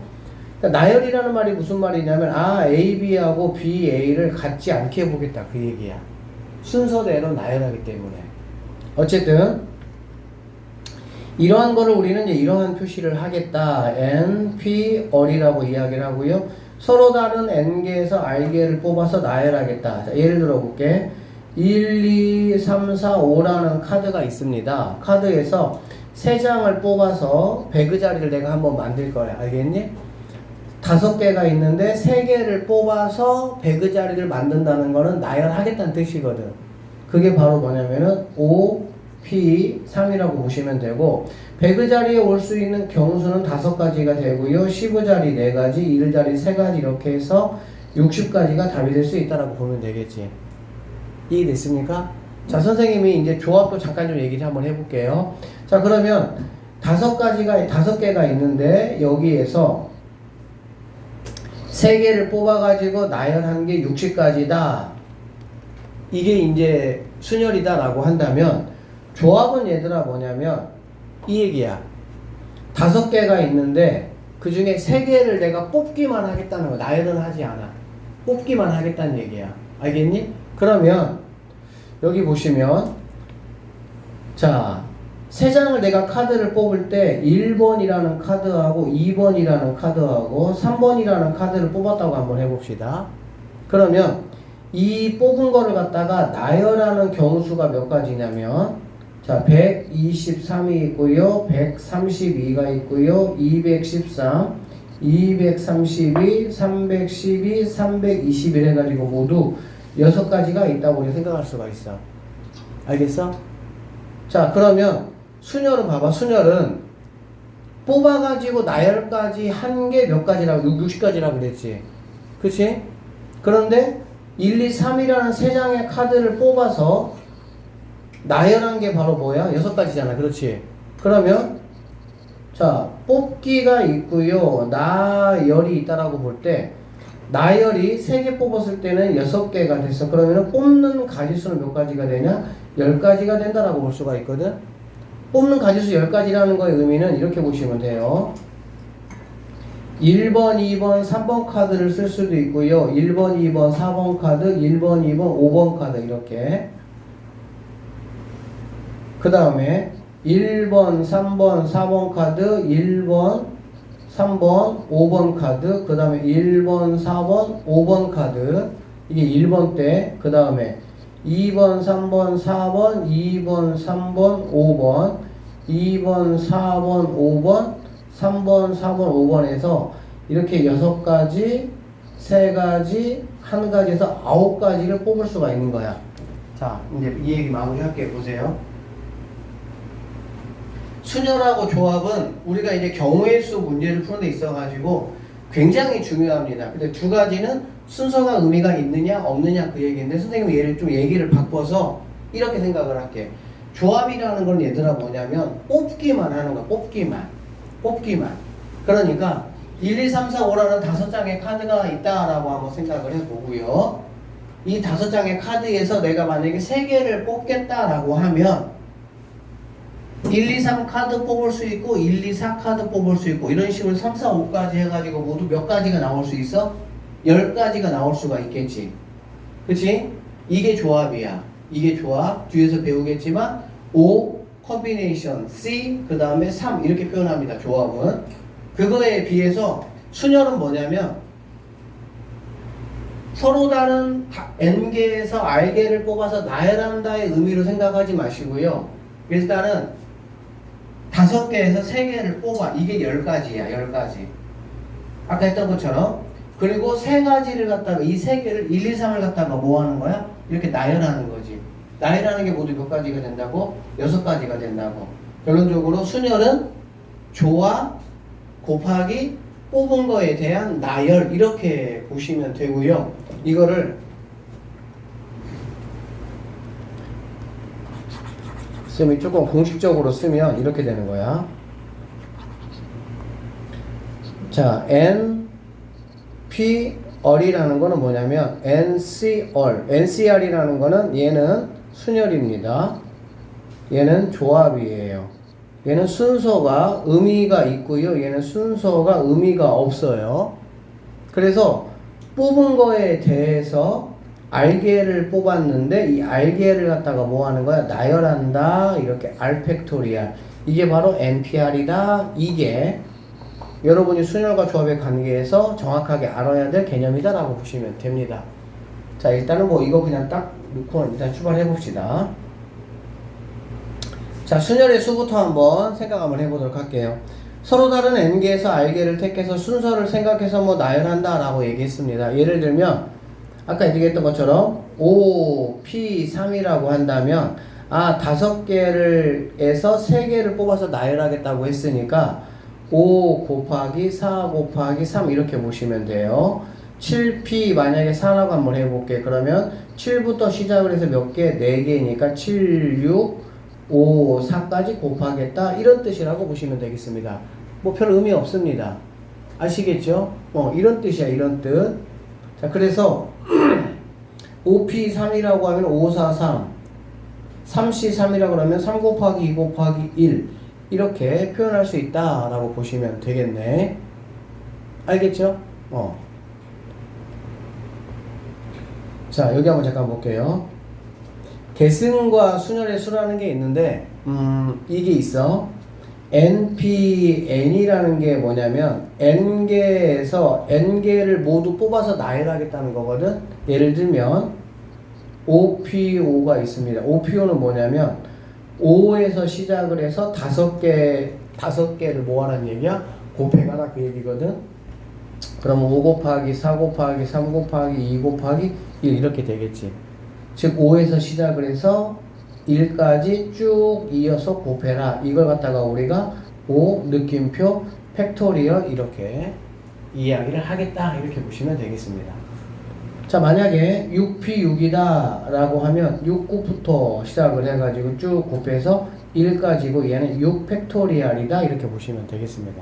그러니까 나열이라는 말이 무슨 말이냐면 A, B하고 B, A를 같지 않게 해보겠다, 그 얘기야. 순서대로 나열하기 때문에. 어쨌든 이러한 거를 우리는 이제 이러한 표시를 하겠다. N, P, R이라고 이야기를 하고요. 서로 다른 N개에서 R개를 뽑아서 나열하겠다. 자, 예를 들어 볼게. 1, 2, 3, 4, 5라는 카드가 있습니다. 카드에서 3장을 뽑아서 배그 자리를 내가 한번 만들 거야. 알겠니? 5개가 있는데 3개를 뽑아서 배그 자리를 만든다는 거는 나열하겠다는 뜻이거든. 그게 바로 뭐냐면은 5, P, 3이라고 보시면 되고, 배그 자리에 올 수 있는 경우수는 5가지가 되고요. 15자리 4가지, 1자리 3가지 이렇게 해서 60가지가 답이 될 수 있다라고 보면 되겠지. 이해됐습니까? 자, 선생님이 이제 조합도 잠깐 좀 얘기를 한번 해볼게요. 자, 자, 그러면 다섯 개가 있는데 여기에서 세 개를 뽑아가지고 나열한 게 60가지다. 이게 이제 순열이다라고 한다면 조합은 얘들아 뭐냐면 이 얘기야. 다섯 개가 있는데 그 중에 세 개를 내가 뽑기만 하겠다는 거. 나열은 하지 않아. 뽑기만 하겠다는 얘기야. 알겠니? 그러면 여기 보시면 자, 세 장을 내가 카드를 뽑을 때 1번이라는 카드하고 2번이라는 카드하고 3번이라는 카드를 뽑았다고 한번 해봅시다. 그러면 이 뽑은 거를 갖다가 나열하는 경우수가 몇 가지냐면 자, 123이 있고요, 132가 있고요, 213, 232, 312, 321 해가지고 모두 6가지가 있다고 우리 생각할 수가 있어. 알겠어? 자, 그러면 순열은 봐봐. 순열은 뽑아가지고 나열까지 한 게 몇 가지라고, 60가지라고 그랬지. 그치? 그런데 1, 2, 3이라는 세 장의 카드를 뽑아서 나열한 게 바로 뭐야? 6가지잖아. 그렇지? 그러면 자, 뽑기가 있고요, 나열이 있다라고 볼 때 나열이 3개 뽑았을 때는 6개가 됐어. 그러면 뽑는 가지수는 몇 가지가 되냐? 10가지가 된다라고 볼 수가 있거든. 뽑는 가지수 10가지라는 거의 의미는 이렇게 보시면 돼요. 1번, 2번, 3번 카드를 쓸 수도 있고요. 1번, 2번, 4번 카드, 1번, 2번, 5번 카드 이렇게. 그 다음에 1번, 3번, 4번 카드, 1번, 3번, 5번 카드, 그 다음에 1번, 4번, 5번 카드. 이게 1번 때, 그 다음에 2번, 3번, 4번, 2번, 3번, 5번, 2번, 4번, 5번, 3번, 4번, 5번에서 이렇게 6가지, 3가지, 1가지에서 9가지를 뽑을 수가 있는 거야. 자, 이제 이 얘기 마무리할게요. 보세요. 순열하고 조합은 우리가 이제 경우의 수 문제를 푸는 데 있어가지고 굉장히 중요합니다. 근데 두 가지는 순서가 의미가 있느냐 없느냐 그 얘기인데, 선생님은 얘를 좀 얘기를 바꿔서 이렇게 생각을 할게. 조합이라는 건 얘들아 뭐냐면 뽑기만 하는 거야. 뽑기만. 그러니까 1, 2, 3, 4, 5라는 5장의 카드가 있다라고 한번 생각을 해보고요. 이 5장의 카드에서 내가 만약에 3개를 뽑겠다라고 하면 1, 2, 3 카드 뽑을 수 있고 1, 2, 4 카드 뽑을 수 있고 이런 식으로 3, 4, 5까지 해가지고 모두 몇 가지가 나올 수 있어? 10가지가 나올 수가 있겠지. 그치? 이게 조합이야. 이게 조합. 뒤에서 배우겠지만 5 컨비네이션, C 그 다음에 3 이렇게 표현합니다. 조합은. 그거에 비해서 순열은 뭐냐면 서로 다른 N개에서 R개를 뽑아서 나열한다의 의미로 생각하지 마시고요. 일단은 5개에서 3개를 뽑아. 이게 10가지야. 10가지. 아까 했던 것처럼. 그리고 3가지를 갖다가 이 3개를 1, 2, 3을 갖다가 뭐 하는 거야? 이렇게 나열하는 거지. 나열하는 게 모두 몇 가지가 된다고? 6가지가 된다고. 결론적으로 순열은 조합 곱하기 뽑은 거에 대한 나열 이렇게 보시면 되고요. 이거를 쌤이 조금 공식적으로 쓰면 이렇게 되는 거야. 자, NPR이라는 거는 뭐냐면 NCR이라는 거는 얘는 순열입니다. 얘는 조합이에요. 얘는 순서가 의미가 있고요. 얘는 순서가 의미가 없어요. 그래서 뽑은 거에 대해서 R개를 뽑았는데 이 R개를 갖다가 뭐 하는 거야? 나열한다. 이렇게 R 팩토리얼. 이게 바로 NPR이다. 이게 여러분이 순열과 조합의 관계에서 정확하게 알아야 될 개념이다 라고 보시면 됩니다. 자, 일단은 뭐 이거 그냥 딱 놓고 일단 출발해 봅시다. 자, 순열의 수부터 한번 생각 한번 해보도록 할게요. 서로 다른 N개에서 R개를 택해서 순서를 생각해서 뭐 나열한다 라고 얘기했습니다. 예를 들면 아까 얘기했던 것처럼 5, P, 3이라고 한다면 5개를 에서 3개를 뽑아서 나열하겠다고 했으니까 5 곱하기 4 곱하기 3 이렇게 보시면 돼요. 7P 만약에 4라고 한번 해볼게. 그러면 7부터 시작을 해서 몇 개? 4개니까 7, 6, 5, 4까지 곱하겠다 이런 뜻이라고 보시면 되겠습니다. 뭐 별 의미 없습니다. 아시겠죠? 이런 뜻이야, 이런 뜻. 자, 그래서 5P3이라고 하면 5, 4, 3 3C3이라고 하면 3 곱하기 2 곱하기 1 이렇게 표현할 수 있다라고 보시면 되겠네. 알겠죠? 자, 여기 한번 잠깐 볼게요. 계승과 순열의 수라는 게 있는데 이게 있어. NPN이라는 게 뭐냐면 N개에서 N개를 모두 뽑아서 나열하겠다는 거거든. 예를 들면 OPO가 있습니다. OPO는 뭐냐면 5에서 시작을 해서 5개를 뭐하라는 얘기야? 곱해가라 그 얘기거든. 그러면 5 곱하기 4 곱하기 3 곱하기 2 곱하기 1 이렇게 되겠지. 즉 5에서 시작을 해서 1까지 쭉 이어서 곱해라. 이걸 갖다가 우리가 5 느낌표 팩토리얼 이렇게 이야기를 하겠다. 이렇게 보시면 되겠습니다. 자, 만약에 6P6이다 라고 하면 6곱부터 시작을 해가지고 쭉 곱해서 1까지고 얘는 6 팩토리얼이다. 이렇게 보시면 되겠습니다.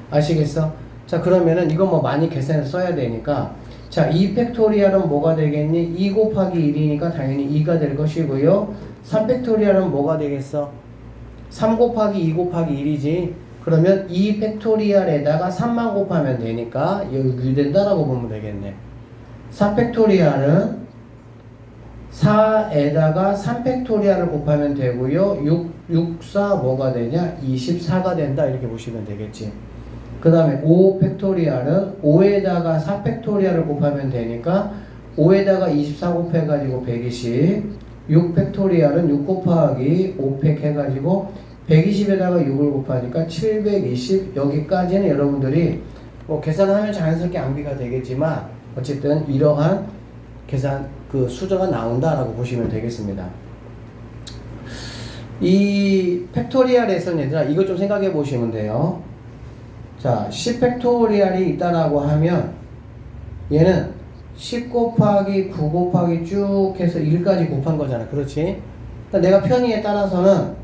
아시겠어? 자, 그러면은 이거 뭐 많이 계산해서 써야 되니까 자, 2 팩토리얼은 뭐가 되겠니? 2 곱하기 1이니까 당연히 2가 될 것이고요. 3 팩토리얼은 뭐가 되겠어? 3 곱하기 2 곱하기 1이지. 그러면 2 팩토리얼에다가 3만 곱하면 되니까 여기 된다라고 보면 되겠네. 4 팩토리얼은 4에다가 3 팩토리얼을 곱하면 되고요. 6, 4 뭐가 되냐? 24가 된다. 이렇게 보시면 되겠지. 그 다음에 5 팩토리얼은 5에다가 4 팩토리얼을 곱하면 되니까 5에다가 24 곱해가지고 120 6 팩토리얼은 6 곱하기 5팩 해가지고 120에다가 6을 곱하니까 720 여기까지는 여러분들이 뭐 계산하면 자연스럽게 암기가 되겠지만 어쨌든 이러한 계산 그 수저가 나온다라고 보시면 되겠습니다. 이 팩토리얼에서는 얘들아 이것 좀 생각해 보시면 돼요. 자, 10 팩토리얼이 있다라고 하면 얘는 10 곱하기 9 곱하기 쭉 해서 1까지 곱한 거잖아. 그렇지? 그러니까 내가 편의에 따라서는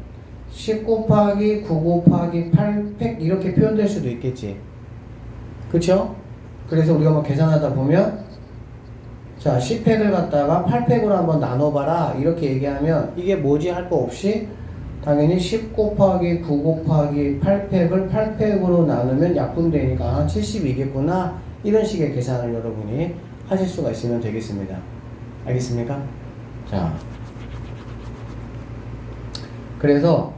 10 곱하기 9 곱하기 8팩 이렇게 표현될 수도 있겠지. 그쵸? 그래서 우리가 뭐 계산하다 보면 자, 10팩을 갖다가 8팩으로 한번 나눠봐라 이렇게 얘기하면 이게 뭐지 할 거 없이 당연히 10 곱하기 9 곱하기 8팩을 8팩으로 나누면 약분되니까 72겠구나 이런 식의 계산을 여러분이 하실 수가 있으면 되겠습니다. 알겠습니까? 자, 그래서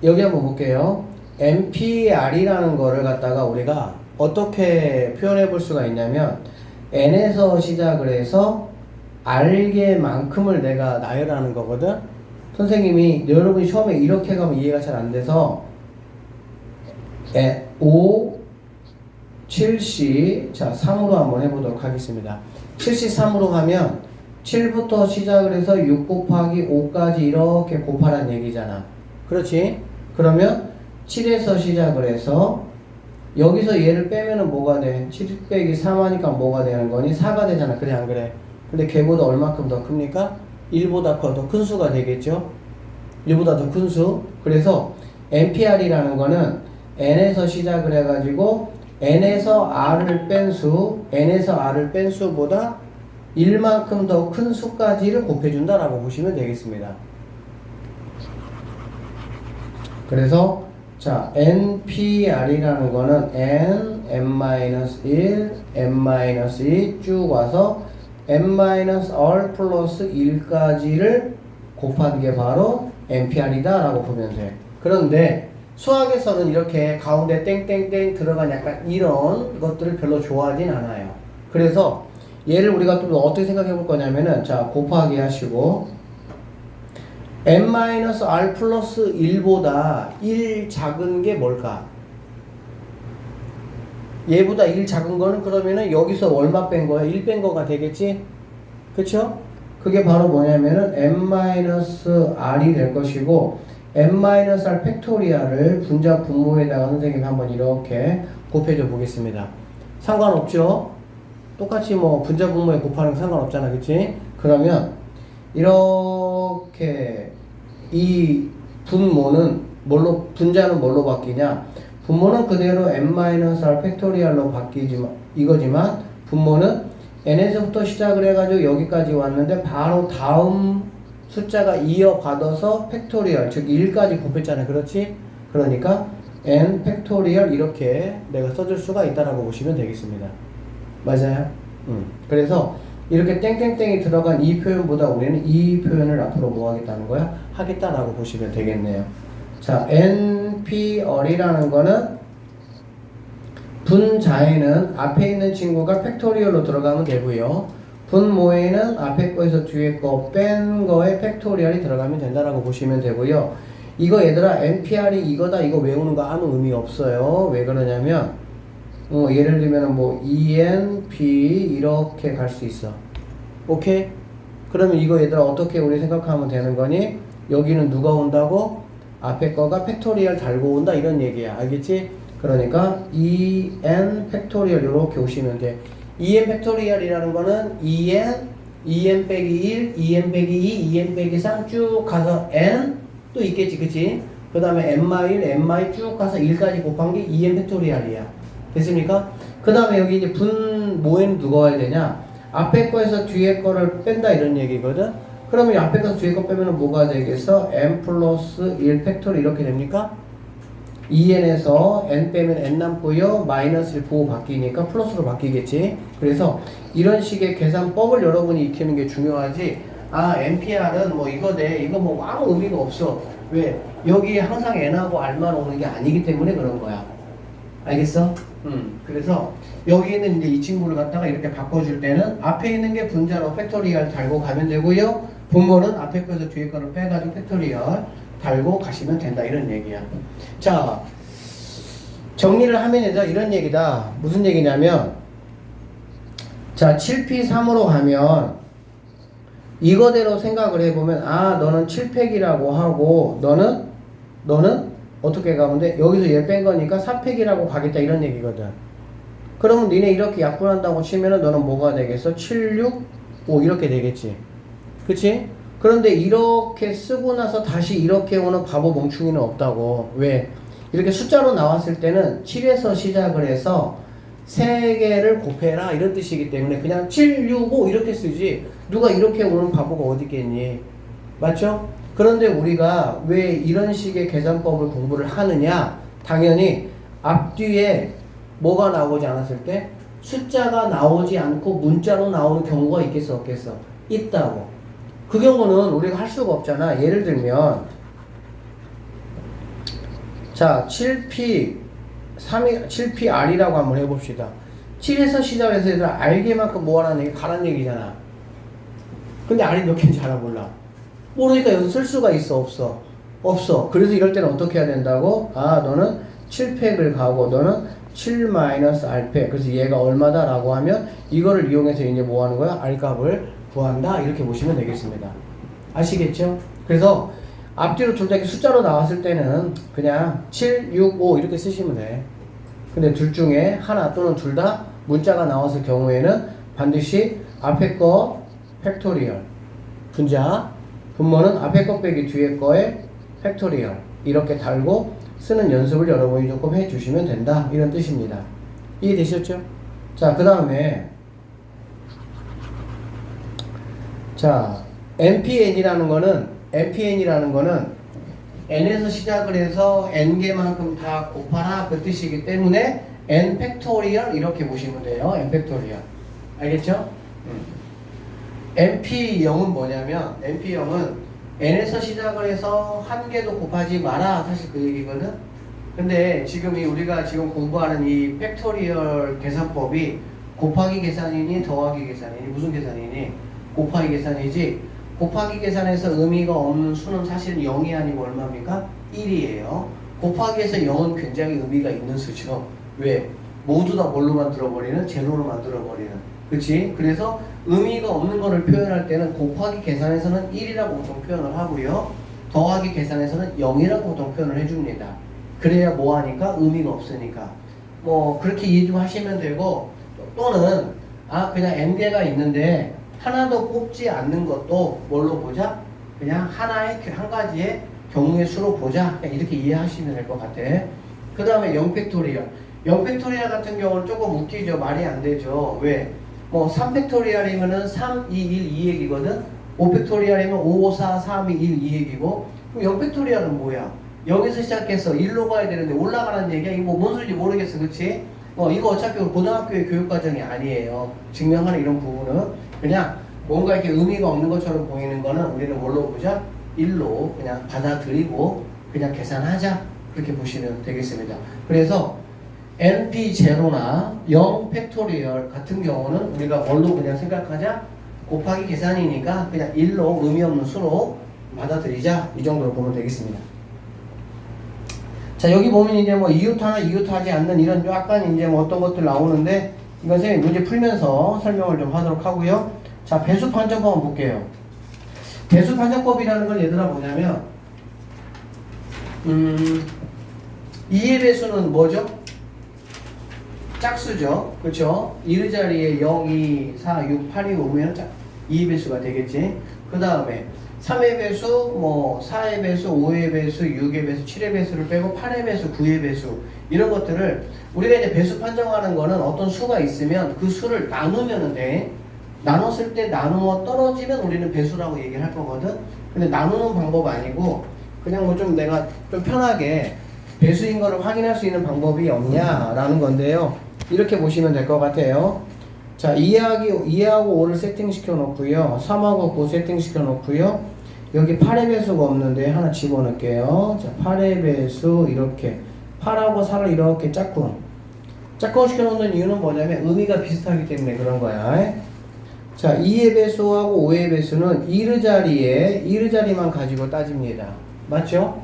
여기 한번 볼게요. NPR이라는 거를 갖다가 우리가 어떻게 표현해 볼 수가 있냐면 N에서 시작을 해서 R개만큼을 내가 나열하는 거거든. 선생님이 여러분이 처음에 이렇게 가면 이해가 잘 안 돼서 5 7C 자 3으로 한번 해보도록 하겠습니다. 7C 3으로 하면 7부터 시작을 해서 6 곱하기 5까지 이렇게 곱하라는 얘기잖아. 그렇지? 그러면 7에서 시작을 해서 여기서 얘를 빼면은 뭐가 돼? 7 빼기 3 하니까 뭐가 되는 거니? 4가 되잖아. 그래 안 그래? 근데 걔보다 얼마큼 더 큽니까? 1보다 더 큰 수가 되겠죠? 1보다 더 큰 수. 그래서 NPR이라는 거는 N에서 시작을 해가지고 N에서 R을 뺀 수, N에서 R을 뺀 수보다 1만큼 더 큰 수까지를 곱해준다라고 보시면 되겠습니다. 그래서 자, NPR이라는 거는 N, N-1, N-2 쭉 와서 N-R 플러스 1까지를 곱하는 게 바로 NPR이다 라고 보면 돼. 그런데 수학에서는 이렇게 가운데 땡땡땡 들어간 약간 이런 것들을 별로 좋아하진 않아요. 그래서 얘를 우리가 또 어떻게 생각해 볼 거냐면은 자, 곱하기 하시고 n-r 플러스 1보다 1 작은 게 뭘까? 얘보다 1 작은 거는 그러면은 여기서 얼마 뺀 거야? 1 뺀 거가 되겠지? 그쵸? 그게 바로 뭐냐면은 n-r이 될 것이고 n-r 팩토리얼을 분자 분모에다가 선생님이 한번 이렇게 곱해줘 보겠습니다. 상관없죠? 똑같이 뭐 분자 분모에 곱하는 거 상관없잖아. 그치? 그러면 이렇게 이 분모는 분자는 뭘로 바뀌냐? 분모는 그대로 n-r 팩토리얼로 바뀌지만 이거지만 분모는 n에서부터 시작을 해가지고 여기까지 왔는데 바로 다음 숫자가 이어받아서 팩토리얼 즉 1까지 곱했잖아요. 그렇지? 그러니까 n 팩토리얼 이렇게 내가 써줄 수가 있다라고 보시면 되겠습니다. 맞아요? 그래서 이렇게 땡땡땡이 들어간 이 표현보다 우리는 이 표현을 앞으로 뭐 하겠다는 거야? 하겠다라고 보시면 되겠네요. 자, NPR이라는 거는 분자에는 앞에 있는 친구가 팩토리얼로 들어가면 되고요. 분모에는 앞에 거에서 뒤에 거 뺀 거에 팩토리얼이 들어가면 된다라고 보시면 되고요. 이거 얘들아 NPR이 이거다 이거 외우는 거 아무 의미 없어요. 왜 그러냐면 예를 들면 뭐 ENP 이렇게 갈 수 있어. 오케이? 그러면 이거 얘들아 어떻게 우리 생각하면 되는 거니? 여기는 누가 온다고? 앞에 거가 팩토리얼 달고 온다 이런 얘기야. 알겠지? 그러니까 EN 팩토리얼 이렇게 오시면 돼. EN 팩토리얼이라는 거는 EN 빼기 1, EN 빼기 2, EN 빼기 3 쭉 가서 N 또 있겠지, 그치? 그 다음에 n-1, n- 쭉 가서 1까지 곱한 게 EN 팩토리얼이야. 됐습니까? 그 다음에 여기 이제 분모에는 누가 와야 되냐? 앞에 거에서 뒤에 거를 뺀다 이런 얘기거든? 그러면 앞에 거에서 뒤에 거 빼면 뭐가 되겠어? n 플러스 1 팩토리 이렇게 됩니까? 2n에서 n 빼면 n 남고요. 마이너스 1 보호 바뀌니까 플러스로 바뀌겠지. 그래서 이런 식의 계산법을 여러분이 익히는 게 중요하지. 아, NPR은 뭐 이거네. 이거 뭐 아무 의미가 없어. 왜? 여기 항상 n하고 r만 오는 게 아니기 때문에 그런 거야. 알겠어? 그래서 여기는 이제 이 친구를 갖다가 이렇게 바꿔줄 때는 앞에 있는 게 분자로 팩토리얼 달고 가면 되고요. 분모는 앞에 거에서 뒤에 거를 빼가지고 팩토리얼 달고 가시면 된다 이런 얘기야. 자, 정리를 하면 이런 얘기다. 무슨 얘기냐면 자 7P3으로 가면 이거대로 생각을 해보면 아 너는 7팩이라고 하고 너는 어떻게 가면 돼? 여기서 얘 뺀 거니까 4팩이라고 가겠다 이런 얘기거든. 그러면 니네 이렇게 약분한다고 치면은 너는 뭐가 되겠어? 7, 6, 5 이렇게 되겠지. 그치? 그런데 이렇게 쓰고 나서 다시 이렇게 오는 바보 멍충이는 없다고. 왜? 이렇게 숫자로 나왔을 때는 7에서 시작을 해서 3개를 곱해라 이런 뜻이기 때문에 그냥 7, 6, 5 이렇게 쓰지 누가 이렇게 오는 바보가 어디 있겠니? 맞죠? 그런데 우리가 왜 이런 식의 계산법을 공부를 하느냐? 당연히 앞뒤에 뭐가 나오지 않았을 때 숫자가 나오지 않고 문자로 나오는 경우가 있겠어 없겠어? 있다고. 그 경우는 우리가 할 수가 없잖아. 예를 들면 자 7PR이라고 한번 해봅시다. 7에서 시작해서 얘들 알게만큼 뭐하라는 얘기 가란 얘기잖아. 근데 R이 몇 개인지 알아 몰라. 모르니까 여기서 쓸 수가 있어 없어? 없어. 그래서 이럴 때는 어떻게 해야 된다고? 아 너는 7팩을 가고 너는 7-R팩 그래서 얘가 얼마다 라고 하면 이거를 이용해서 이제 뭐 하는 거야? R값을 구한다 이렇게 보시면 되겠습니다. 아시겠죠? 그래서 앞뒤로 둘 다 숫자로 나왔을 때는 그냥 7, 6, 5 이렇게 쓰시면 돼. 근데 둘 중에 하나 또는 둘 다 문자가 나왔을 경우에는 반드시 앞에 거 팩토리얼 분자 분모는 앞에 거 빼기 뒤에 거에 팩토리얼 이렇게 달고 쓰는 연습을 여러분이 조금 해주시면 된다 이런 뜻입니다. 이해되셨죠? 자, 그 다음에 자 NPN이라는 거는 n에서 시작을 해서 n개만큼 다 곱하라 그 뜻이기 때문에 n 팩토리얼 이렇게 보시면 돼요. n 팩토리얼 알겠죠? NP0은 뭐냐면 NP0은 n에서 시작을 해서 한 개도 곱하지 마라 사실 그 얘기거든. 근데 지금 우리가 지금 공부하는 이 팩토리얼 계산법이 곱하기 계산이니 더하기 계산이니 무슨 계산이니? 곱하기 계산이지. 곱하기 계산에서 의미가 없는 수는 사실은 0이 아니고 얼마입니까? 1이에요. 곱하기에서 0은 굉장히 의미가 있는 수죠. 왜? 모두 다 뭘로 만들어버리는? 제로로 만들어버리는. 그치? 그래서 의미가 없는 거를 표현할 때는 곱하기 계산에서는 1이라고 보통 표현을 하고요. 더하기 계산에서는 0이라고 보통 표현을 해줍니다. 그래야 뭐 하니까? 의미가 없으니까. 뭐 그렇게 이해 좀 하시면 되고 또는 그냥 n개가 있는데 하나도 뽑지 않는 것도 뭘로 보자? 그냥 한 가지의 경우의 수로 보자. 그냥 이렇게 이해하시면 될 것 같아. 그 다음에 0팩토리얼. 0팩토리얼 같은 경우는 조금 웃기죠. 말이 안 되죠. 왜? 뭐 3팩토리얼이면은 3, 2, 1, 2 얘기거든. 5팩토리얼이면 5, 4, 3, 2, 1, 2 얘기고. 그럼 0팩토리얼은 뭐야? 0에서 시작해서 1로 가야 되는데 올라가는 얘기야. 이거 뭔 소리인지 모르겠어. 그치? 이거 어차피 고등학교의 교육과정이 아니에요. 증명하는 이런 부분은. 그냥 뭔가 이렇게 의미가 없는 것처럼 보이는 거는 우리는 뭘로 보자? 1로 그냥 받아들이고 그냥 계산하자. 그렇게 보시면 되겠습니다. 그래서 NP0나 0 팩토리얼 같은 경우는 우리가 뭘로 그냥 생각하자? 곱하기 계산이니까 그냥 1로 의미 없는 수로 받아들이자. 이 정도로 보면 되겠습니다. 자, 여기 보면 이제 뭐 이웃하나 이웃하지 않는 이런 약간 이제 뭐 어떤 것들 나오는데 이건 선생님 문제 풀면서 설명을 좀 하도록 하고요. 자, 배수 판정법 한번 볼게요. 배수 판정법이라는 건 얘들아 뭐냐면 2의 배수는 뭐죠? 짝수죠. 그쵸? 1의 자리에 0, 2, 4, 6, 8이 오면 2의 배수가 되겠지. 그 다음에 3의 배수, 뭐 4의 배수, 5의 배수, 6의 배수, 7의 배수를 빼고 8의 배수, 9의 배수 이런 것들을 우리가 이제 배수 판정하는 거는 어떤 수가 있으면 그 수를 나누면 돼. 나눴을 때 나누어 떨어지면 우리는 배수라고 얘기를 할 거거든. 근데 나누는 방법 아니고 그냥 뭐 좀 내가 좀 편하게 배수인 거를 확인할 수 있는 방법이 없냐라는 건데요. 이렇게 보시면 될 것 같아요. 자, 2하고 5를 세팅시켜 놓고요. 3하고 9 세팅시켜 놓고요. 여기 8의 배수가 없는데 하나 집어넣을게요. 자, 8의 배수 이렇게 8하고 4를 이렇게 짝꿍 시켜 놓는 이유는 뭐냐면 의미가 비슷하기 때문에 그런 거야. 자, 2의 배수하고 5의 배수는 1의 자리만 가지고 따집니다. 맞죠?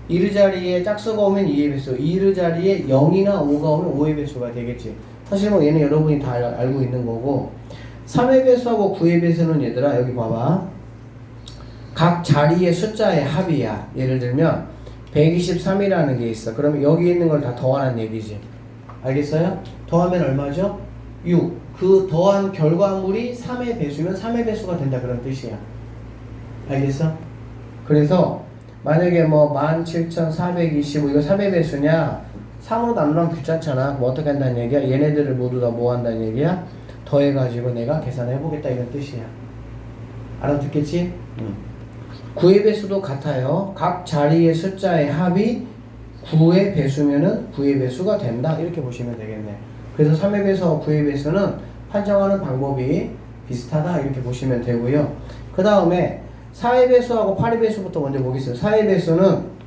1의 자리에 짝수가 오면 2의 배수, 1의 자리에 0이나 5가 오면 5의 배수가 되겠지. 사실 뭐 얘는 여러분이 다 알고 있는 거고. 3의 배수하고 9의 배수는 얘들아 여기 봐봐. 각 자리의 숫자의 합이야. 예를 들면 123이라는 게 있어. 그러면 여기 있는 걸 다 더하는 얘기지. 알겠어요? 더하면 얼마죠? 6. 그 더한 결과물이 3의 배수면 3의 배수가 된다 그런 뜻이야. 알겠어? 그래서 만약에 뭐 17,425 이거 3의 배수냐? 3으로 나누면 귀찮잖아. 그럼 어떻게 한다는 얘기야? 얘네들을 모두 다 뭐 한다는 얘기야? 더해가지고 내가 계산해보겠다 이런 뜻이야. 알아듣겠지? 9의 배수도 같아요. 각 자리의 숫자의 합이 9의 배수면은 9의 배수가 된다. 이렇게 보시면 되겠네. 그래서 3의 배수와 9의 배수는 판정하는 방법이 비슷하다. 이렇게 보시면 되고요. 그 다음에 4의 배수하고 8의 배수부터 먼저 보겠습니다. 4의 배수는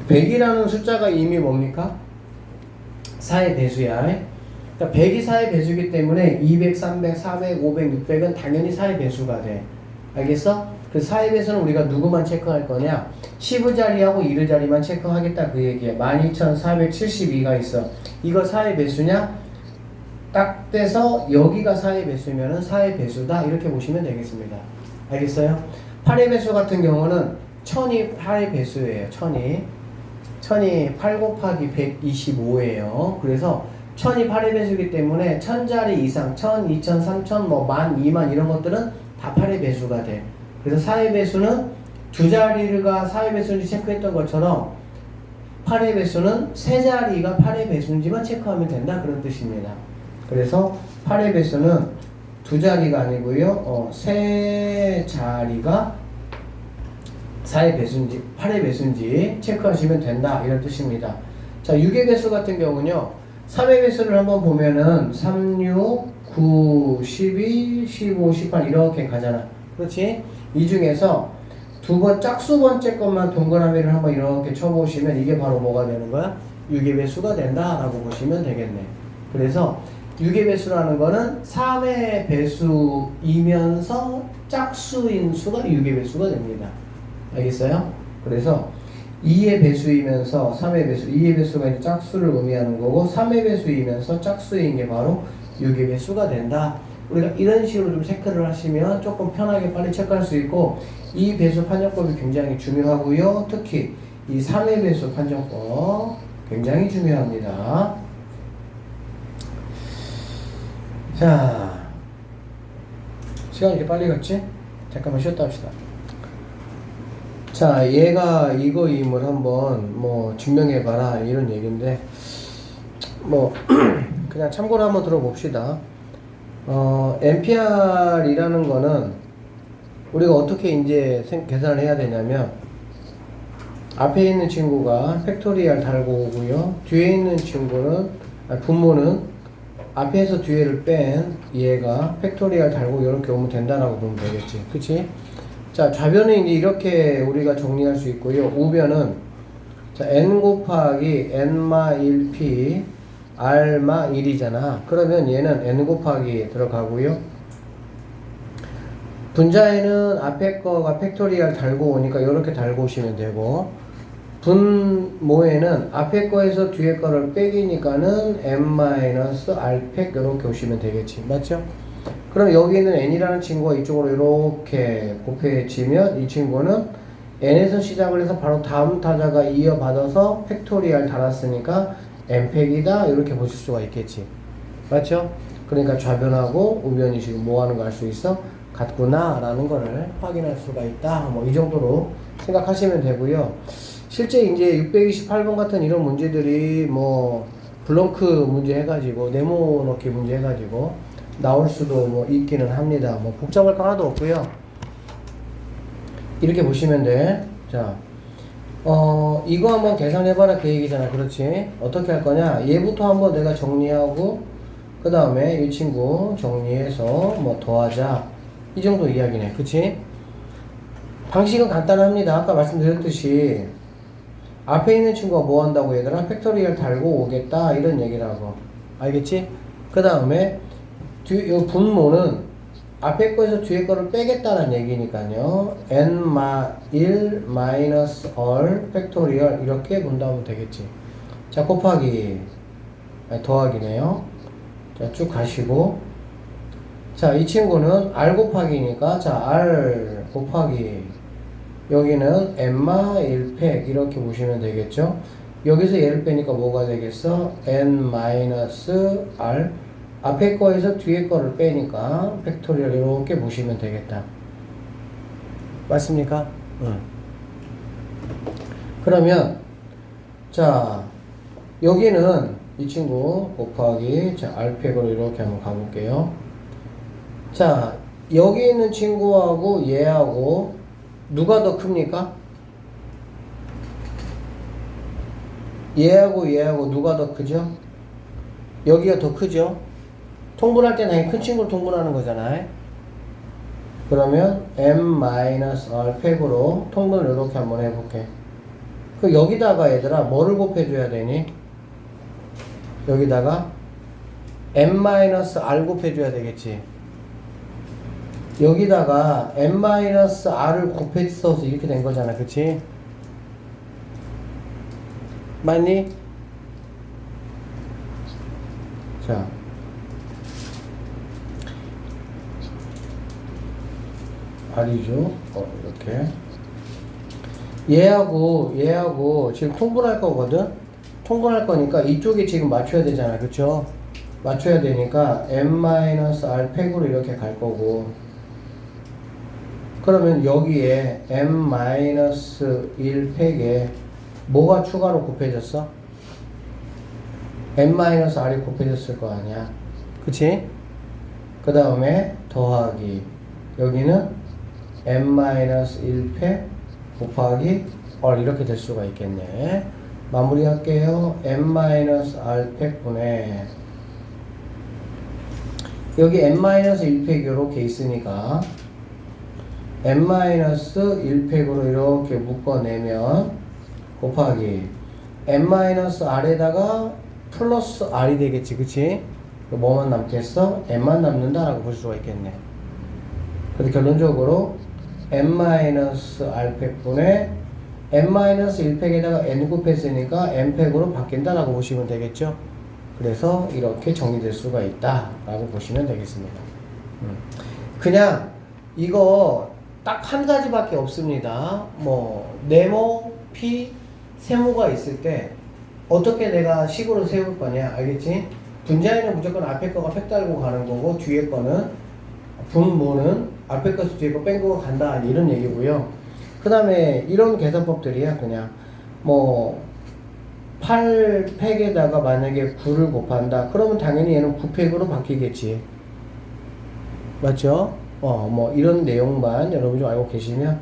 100이라는 숫자가 이미 뭡니까? 4의 배수야. 그러니까 100이 4의 배수이기 때문에 200, 300, 400, 500, 600은 당연히 4의 배수가 돼. 알겠어? 그 4의 배수는 우리가 누구만 체크할 거냐? 10의 자리하고 1의 자리만 체크하겠다 그 얘기야. 12,472가 있어. 이거 4의 배수냐? 딱 떼서 여기가 4의 배수면은 4의 배수다. 이렇게 보시면 되겠습니다. 알겠어요? 8의 배수 같은 경우는 1000이 8의 배수예요. 1000이 8 곱하기 125예요. 그래서 1000이 8의 배수이기 때문에 1000자리 이상 1000, 2000, 3000, 뭐 10,000, 20,000 이런 것들은 다 8의 배수가 돼. 그래서 4의 배수는 두 자리가 4의 배수인지 체크했던 것처럼 8의 배수는 세 자리가 8의 배수인지만 체크하면 된다 그런 뜻입니다. 그래서 8의 배수는 두 자리가 아니고요. 세 자리가 4의 배수인지 8의 배수인지 체크하시면 된다 이런 뜻입니다. 자, 6의 배수 같은 경우는요. 3의 배수를 한번 보면은 3, 6, 9, 12, 15, 18 이렇게 가잖아. 그렇지? 이 중에서 짝수 번째 것만 동그라미를 한번 이렇게 쳐보시면 이게 바로 뭐가 되는 거야? 6의 배수가 된다라고 보시면 되겠네. 그래서 6의 배수라는 거는 3의 배수이면서 짝수인 수가 6의 배수가 됩니다. 알겠어요? 그래서 2의 배수이면서 3의 배수, 2의 배수가 이제 짝수를 의미하는 거고 3의 배수이면서 짝수인 게 바로 6의 배수가 된다. 우리가 이런 식으로 좀 체크를 하시면 조금 편하게 빨리 체크할 수 있고 이 배수 판정법이 굉장히 중요하고요. 특히 이 3의 배수 판정법 굉장히 중요합니다. 자, 시간이 이렇게 빨리 갔지? 잠깐만 쉬었다 합시다. 자, 얘가 이거임을 한번 뭐 증명해봐라 이런 얘기인데 뭐 그냥 참고로 한번 들어봅시다. NPR이라는 거는 우리가 어떻게 이제 계산을 해야 되냐면 앞에 있는 친구가 팩토리얼 달고 오고요. 뒤에 있는 친구는 분모는 앞에서 뒤에를 뺀 얘가 팩토리얼 달고 이렇게 오면 된다라고 보면 되겠지. 그치? 자, 좌변은 이제 이렇게 우리가 정리할 수 있고요. 우변은 자, n 곱하기 n마 1p r마 1이잖아. 그러면 얘는 n 곱하기 들어가고요. 분자에는 앞에 거가 팩토리얼 달고 오니까 이렇게 달고 오시면 되고, 분모에는 앞에 거에서 뒤에 거를 빼기니까는 n-r팩 이렇게 오시면 되겠지. 맞죠? 그럼 여기 있는 n이라는 친구가 이쪽으로 이렇게 곱해지면 이 친구는 n에서 시작을 해서 바로 다음 타자가 이어받아서 팩토리얼 달았으니까 n팩이다 이렇게 보실 수가 있겠지. 맞죠? 그러니까 좌변하고 우변이 지금 뭐 하는 거 알 수 있어? 같구나 라는 거를 확인할 수가 있다. 뭐 이 정도로 생각하시면 되고요. 실제 이제 628번 같은 이런 문제들이 뭐 블렁크 문제 해가지고 네모 넣기 문제 해가지고 나올 수도 뭐 있기는 합니다. 뭐 복잡할 거 하나도 없고요. 이렇게 보시면 돼. 자, 이거 한번 계산해봐라 그 얘기잖아. 그렇지? 어떻게 할 거냐? 얘부터 한번 내가 정리하고 그 다음에 이 친구 정리해서 뭐 더하자. 이 정도 이야기네. 그치? 방식은 간단합니다. 아까 말씀드렸듯이 앞에 있는 친구가 뭐 한다고 얘들아? 팩토리얼 달고 오겠다 이런 얘기라고. 알겠지? 그 다음에 이 분모는 앞에 거에서 뒤에 거를 빼겠다는 얘기니까요. n-1 마이너스 얼 팩토리얼 이렇게 본다면 되겠지. 자, 곱하기 더하기네요. 자, 쭉 가시고 자, 이 친구는 r 곱하기니까 자, r 곱하기 여기는 n-1팩 이렇게 보시면 되겠죠. 여기서 얘를 빼니까 뭐가 되겠어? n-r 앞에 거에서 뒤에 거를 빼니까 팩토리얼 이렇게 보시면 되겠다. 맞습니까? 응. 그러면 자, 여기는 이 친구 곱하기 자, r팩으로 이렇게 한번 가볼게요. 자, 여기 있는 친구하고 얘하고 누가 더 큽니까? 얘하고 누가 더 크죠? 여기가 더 크죠? 통분할 때 당연히 큰 친구를 통분하는 거잖아요. 그러면 m-r 팩으로 통분을 이렇게 한번 해볼게. 그 여기다가 얘들아 뭐를 곱해줘야 되니? 여기다가 m-r 곱해줘야 되겠지. 여기다가 n-r을 곱해서 이렇게 된 거잖아. 그치? 맞니? 자, r이죠. 이렇게 얘하고 지금 통분할 거거든. 통분할 거니까 이쪽에 지금 맞춰야 되잖아. 그쵸? 맞춰야 되니까 m-r 팩으로 이렇게 갈 거고, 그러면 여기에 m-1 팩에 뭐가 추가로 곱해졌어? n-r이 곱해졌을 거 아니야. 그치? 그 다음에 더하기 여기는 n-1 팩 곱하기 이렇게 될 수가 있겠네. 마무리 할게요. n-r 팩 분의 여기 n-1 팩 이렇게 있으니까 n-1 팩으로 이렇게 묶어내면 곱하기 n-r에다가 플러스 r이 되겠지. 그치? 뭐만 남겠어? n만 남는다라고 볼 수가 있겠네. 그래서 결론적으로 n-r 팩분의 n-1 팩에다가 n 곱했으니까 n 팩으로 바뀐다라고 보시면 되겠죠. 그래서 이렇게 정리될 수가 있다 라고 보시면 되겠습니다. 그냥 이거 딱 한 가지밖에 없습니다. 뭐 네모, 피, 세모가 있을 때 어떻게 내가 식으로 세울 거냐. 알겠지? 분자에는 무조건 앞에 거가 팩 달고 가는 거고 뒤에 거는 분모는 앞에 것을 뒤에 거 뺀 거 간다 이런 얘기고요. 그 다음에 이런 계산법들이야. 그냥 뭐 8팩에다가 만약에 9를 곱한다 그러면 당연히 얘는 9팩으로 바뀌겠지. 맞죠? 뭐 이런 내용만 여러분 좀 알고 계시면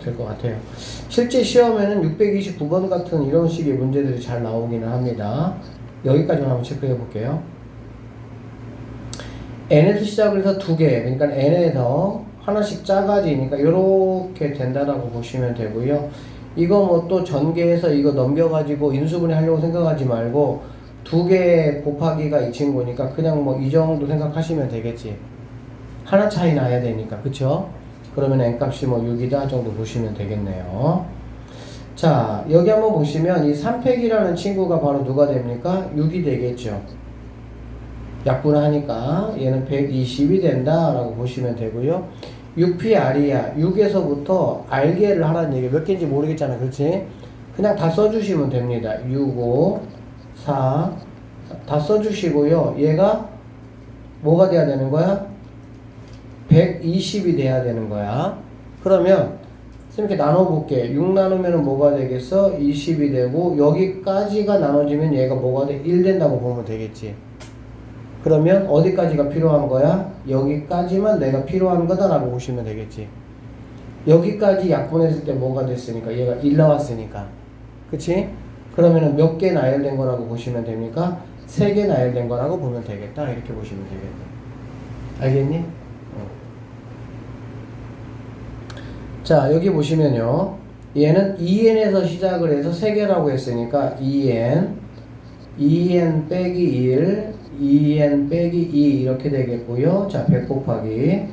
될 것 같아요. 실제 시험에는 629번 같은 이런 식의 문제들이 잘 나오기는 합니다. 여기까지만 한번 체크해 볼게요. n에서 시작을 해서 2개, 그러니까 n에서 하나씩 작아지니까 이렇게 된다라고 보시면 되고요. 이거 뭐 또 전개해서 이거 넘겨가지고 인수분해 하려고 생각하지 말고 2개 곱하기가 이 친구니까 그냥 뭐 이 정도 생각하시면 되겠지. 하나 차이 나야 되니까, 그쵸? 그러면 n값이 뭐 6이다 정도 보시면 되겠네요. 자, 여기 한번 보시면 이 3팩이라는 친구가 바로 누가 됩니까? 6이 되겠죠. 약분하니까 얘는 120이 된다 라고 보시면 되고요. 6PR이야. 6에서부터 R개를 하라는 얘기. 몇 개인지 모르겠잖아. 그렇지? 그냥 다 써주시면 됩니다. 6, 5, 4 다 써주시고요. 얘가 뭐가 돼야 되는 거야? 120이 돼야 되는 거야. 그러면 이렇게 나눠볼게. 6 나누면 뭐가 되겠어? 20이 되고 여기까지가 나눠지면 얘가 뭐가 돼? 1 된다고 보면 되겠지. 그러면 어디까지가 필요한 거야? 여기까지만 내가 필요한 거다라고 보시면 되겠지. 여기까지 약분했을 때 뭐가 됐으니까 얘가 1 나왔으니까. 그치? 그러면은 몇 개 나열된 거라고 보시면 됩니까? 3개 나열된 거라고 보면 되겠다. 이렇게 보시면 되겠네. 알겠니? 자, 여기 보시면요. 얘는 2n에서 시작을 해서 3개라고 했으니까 2n 빼기 1, 2n 빼기 2 이렇게 되겠고요. 자, 100 곱하기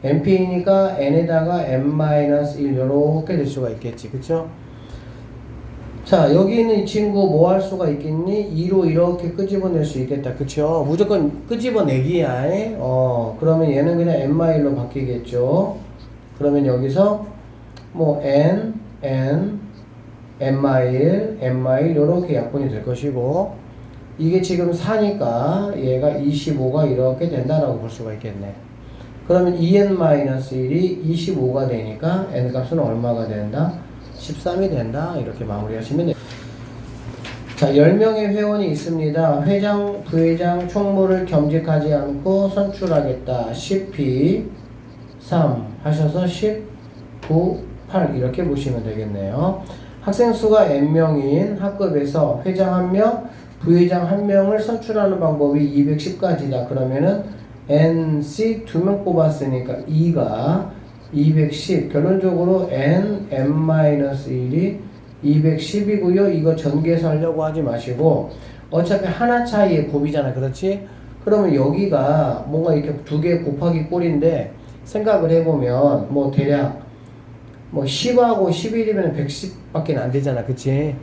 np니까 n에다가 n-1 이렇게 될 수가 있겠지. 그쵸? 자, 여기 있는 이 친구 뭐 할 수가 있겠니? 2로 이렇게 끄집어낼 수 있겠다. 그쵸? 무조건 끄집어내기야. 그러면 얘는 그냥 n-1로 바뀌겠죠. 그러면 여기서 뭐 n, n-1 이렇게 약분이 될 것이고 이게 지금 4니까 얘가 25가 이렇게 된다라고 볼 수가 있겠네. 그러면 2n-1이 25가 되니까 n값은 얼마가 된다? 13이 된다. 이렇게 마무리하시면 돼요. 자, 10명의 회원이 있습니다. 회장, 부회장, 총무를 겸직하지 않고 선출하겠다. 10p 3 하셔서 10, 9, 8 이렇게 보시면 되겠네요. 학생 수가 n명인 학급에서 회장 1명, 부회장 1명을 선출하는 방법이 210가지다. 그러면은 NC 2명 뽑았으니까 2가 210. 결론적으로 n-1이 210이고요. 이거 전개해서 하려고 하지 마시고 어차피 하나 차이의 곱이잖아. 그렇지? 그러면 여기가 뭔가 이렇게 2개 곱하기 꼴인데 생각을 해보면 뭐 대략 뭐 10하고 11이면 110밖에 안 되잖아. 그치?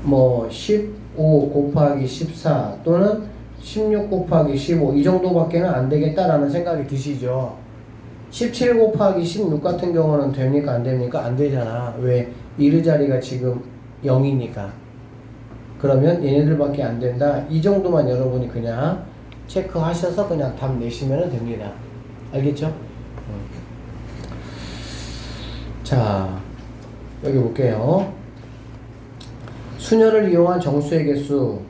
뭐 15 곱하기 14 또는 16 곱하기 15 이 정도밖에는 안 되겠다라는 생각이 드시죠. 17 곱하기 16 같은 경우는 됩니까? 안 됩니까? 안 되잖아. 왜? 이르 자리가 지금 0이니까. 그러면 얘네들밖에 안 된다. 이 정도만 여러분이 그냥 체크하셔서 그냥 답 내시면 됩니다. 알겠죠? 자, 여기 볼게요. 수녀를 이용한 정수의 개수.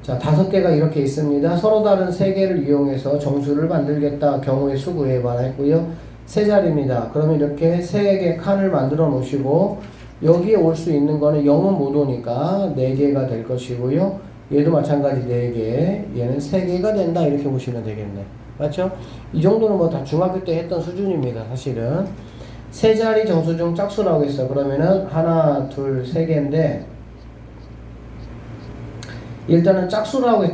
자, 5개가 이렇게 있습니다. 서로 다른 3개를 이용해서 정수를 만들겠다. 경우의 수 구해봐라 했고요. 3자리입니다. 그러면 이렇게 3개 칸을 만들어 놓으시고 여기에 올 수 있는 거는 0은 못 오니까 4개가 될 것이고요. 얘도 마찬가지 4개, 얘는 3개가 된다. 이렇게 보시면 되겠네. 맞죠? 이 정도는 뭐 다 중학교 때 했던 수준입니다. 사실은. 3자리 정수 중 짝수라고 했어. 그러면은 하나, 둘, 3개인데 일단은 짝수라고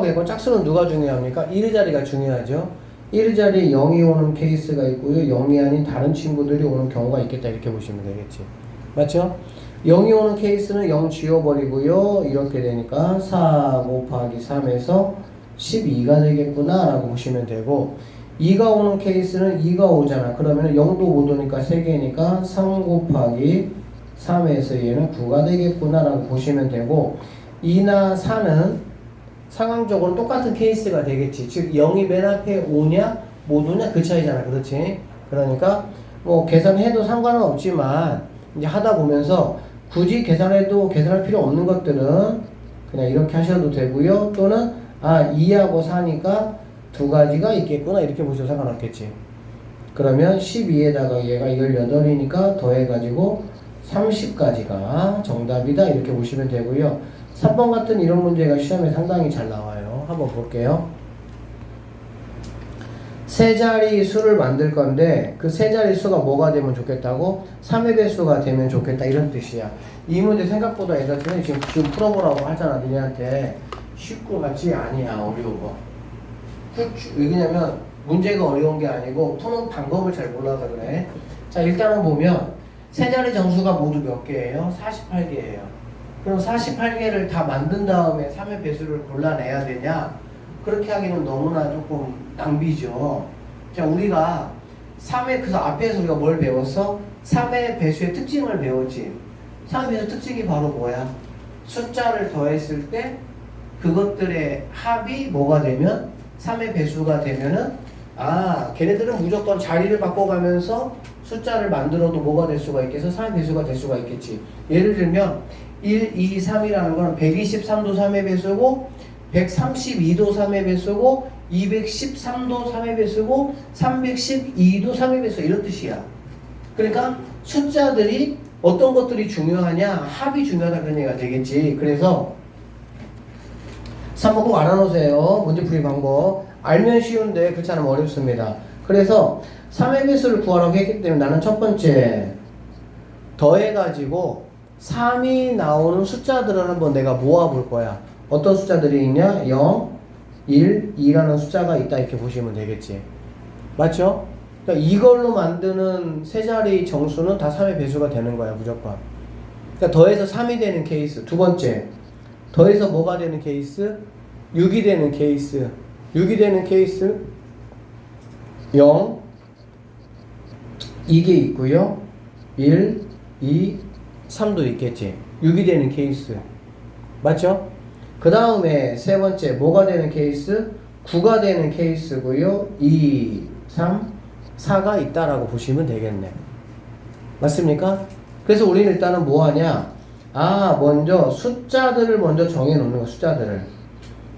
했고 짝수는 누가 중요합니까? 1의 자리가 중요하죠. 1의 자리에 0이 오는 케이스가 있고요. 0이 아닌 다른 친구들이 오는 경우가 있겠다. 이렇게 보시면 되겠지. 맞죠? 0이 오는 케이스는 0 지워버리고요. 이렇게 되니까 4 곱하기 3에서 12가 되겠구나 라고 보시면 되고 2가 오는 케이스는 2가 오잖아. 그러면 0도 못 오니까 3개니까 3 곱하기 3에서 얘는 9가 되겠구나 라고 보시면 되고 2나 4는 상황적으로 똑같은 케이스가 되겠지. 즉 0이 맨 앞에 오냐 모두냐 그 차이잖아. 그렇지? 그러니까 뭐 계산해도 상관은 없지만 이제 하다 보면서 굳이 계산할 필요 없는 것들은 그냥 이렇게 하셔도 되고요. 또는 2하고 4니까 두 가지가 있겠구나 이렇게 보셔도 상관없겠지. 그러면 12에다가 얘가 18이니까 더해가지고 30까지가 정답이다 이렇게 보시면 되고요. 3번 같은 이런 문제가 시험에 상당히 잘 나와요. 한번 볼게요. 세 자리 수를 만들 건데 그 세 자리 수가 뭐가 되면 좋겠다고? 3의 배수가 되면 좋겠다 이런 뜻이야. 이 문제 생각보다 애들한테 지금 풀어보라고 하잖아. 니네한테 쉽고 것 같지? 아니야. 어려워. 왜냐면 문제가 어려운 게 아니고 푸는 방법을 잘 몰라서 그래. 자, 일단은 보면 세 자리 정수가 모두 몇 개예요? 48개예요. 그럼 48개를 다 만든 다음에 3의 배수를 골라내야 되냐? 그렇게 하기는 너무나 조금 낭비죠. 자, 우리가 3의, 그래서 앞에서 우리가 뭘 배웠어? 3의 배수의 특징을 배웠지. 3의 배수 특징이 바로 뭐야? 숫자를 더했을 때 그것들의 합이 뭐가 되면 3의 배수가 되면은 걔네들은 무조건 자리를 바꿔가면서 숫자를 만들어도 뭐가 될 수가 있겠어? 3의 배수가 될 수가 있겠지. 예를 들면 1, 2, 3이라는 거는 123도 3의 배수고 132도 3의 배수고 213도 3의 배수고 312도 3의 배수 이런 뜻이야. 그러니까 숫자들이 어떤 것들이 중요하냐? 합이 중요하다 그런 얘기가 되겠지. 그래서 3번 꼭 알아놓으세요. 문제풀이 방법. 알면 쉬운데 그렇지 않으면 어렵습니다. 그래서 3의 배수를 구하라고 했기 때문에 나는 첫 번째 더해가지고 3이 나오는 숫자들을 한번 내가 모아볼 거야. 어떤 숫자들이 있냐? 0, 1, 2라는 숫자가 있다 이렇게 보시면 되겠지. 맞죠? 그러니까 이걸로 만드는 세 자리 정수는 다 3의 배수가 되는 거야 무조건. 그러니까 더해서 3이 되는 케이스. 두 번째 더해서 뭐가 되는 케이스? 6이 되는 케이스. 6이 되는 케이스 0 이게 있고요. 1, 2, 3도 있겠지. 6이 되는 케이스. 맞죠? 그 다음에 세 번째 뭐가 되는 케이스? 9가 되는 케이스고요. 2, 3, 4가 있다라고 보시면 되겠네. 맞습니까? 그래서 우리는 일단은 뭐 하냐? 먼저 숫자들을 먼저 정해놓는 거.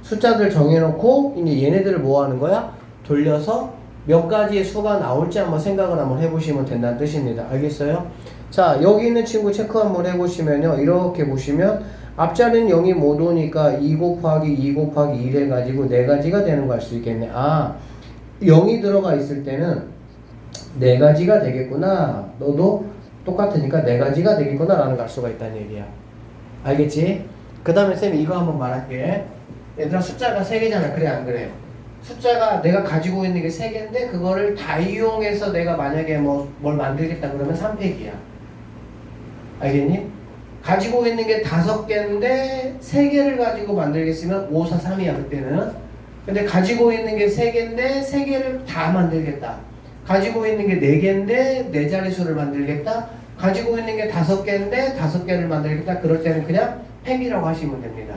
숫자들을 정해놓고 이제 얘네들을 뭐 하는 거야? 돌려서 몇 가지의 수가 나올지 한번 생각을 한번 해보시면 된다는 뜻입니다. 알겠어요? 자, 여기 있는 친구 체크 한번 해보시면요. 이렇게 보시면 앞자리는 0이 못 오니까 2 곱하기 2 곱하기 1 해가지고 4가지가 되는 거 알 수 있겠네. 0이 들어가 있을 때는 4가지가 되겠구나. 너도 똑같으니까 4가지가 되겠구나 라는 걸 알 수가 있다는 얘기야. 알겠지? 그 다음에 쌤이 이거 한번 말할게. 얘들아 숫자가 3개잖아. 그래 안 그래? 숫자가 내가 가지고 있는 게 3개인데 그거를 다 이용해서 내가 만약에 뭘 만들겠다 그러면 3팩이야. 알겠니? 가지고 있는 게 5개인데 3개를 가지고 만들겠으면 5, 4, 3이야 그때는. 근데 가지고 있는 게 3개인데 3개를 다 만들겠다. 가지고 있는 게 4개인데 4자릿수를 만들겠다. 가지고 있는 게 5개인데 5개를 만들겠다. 그럴 때는 그냥 팩이라고 하시면 됩니다.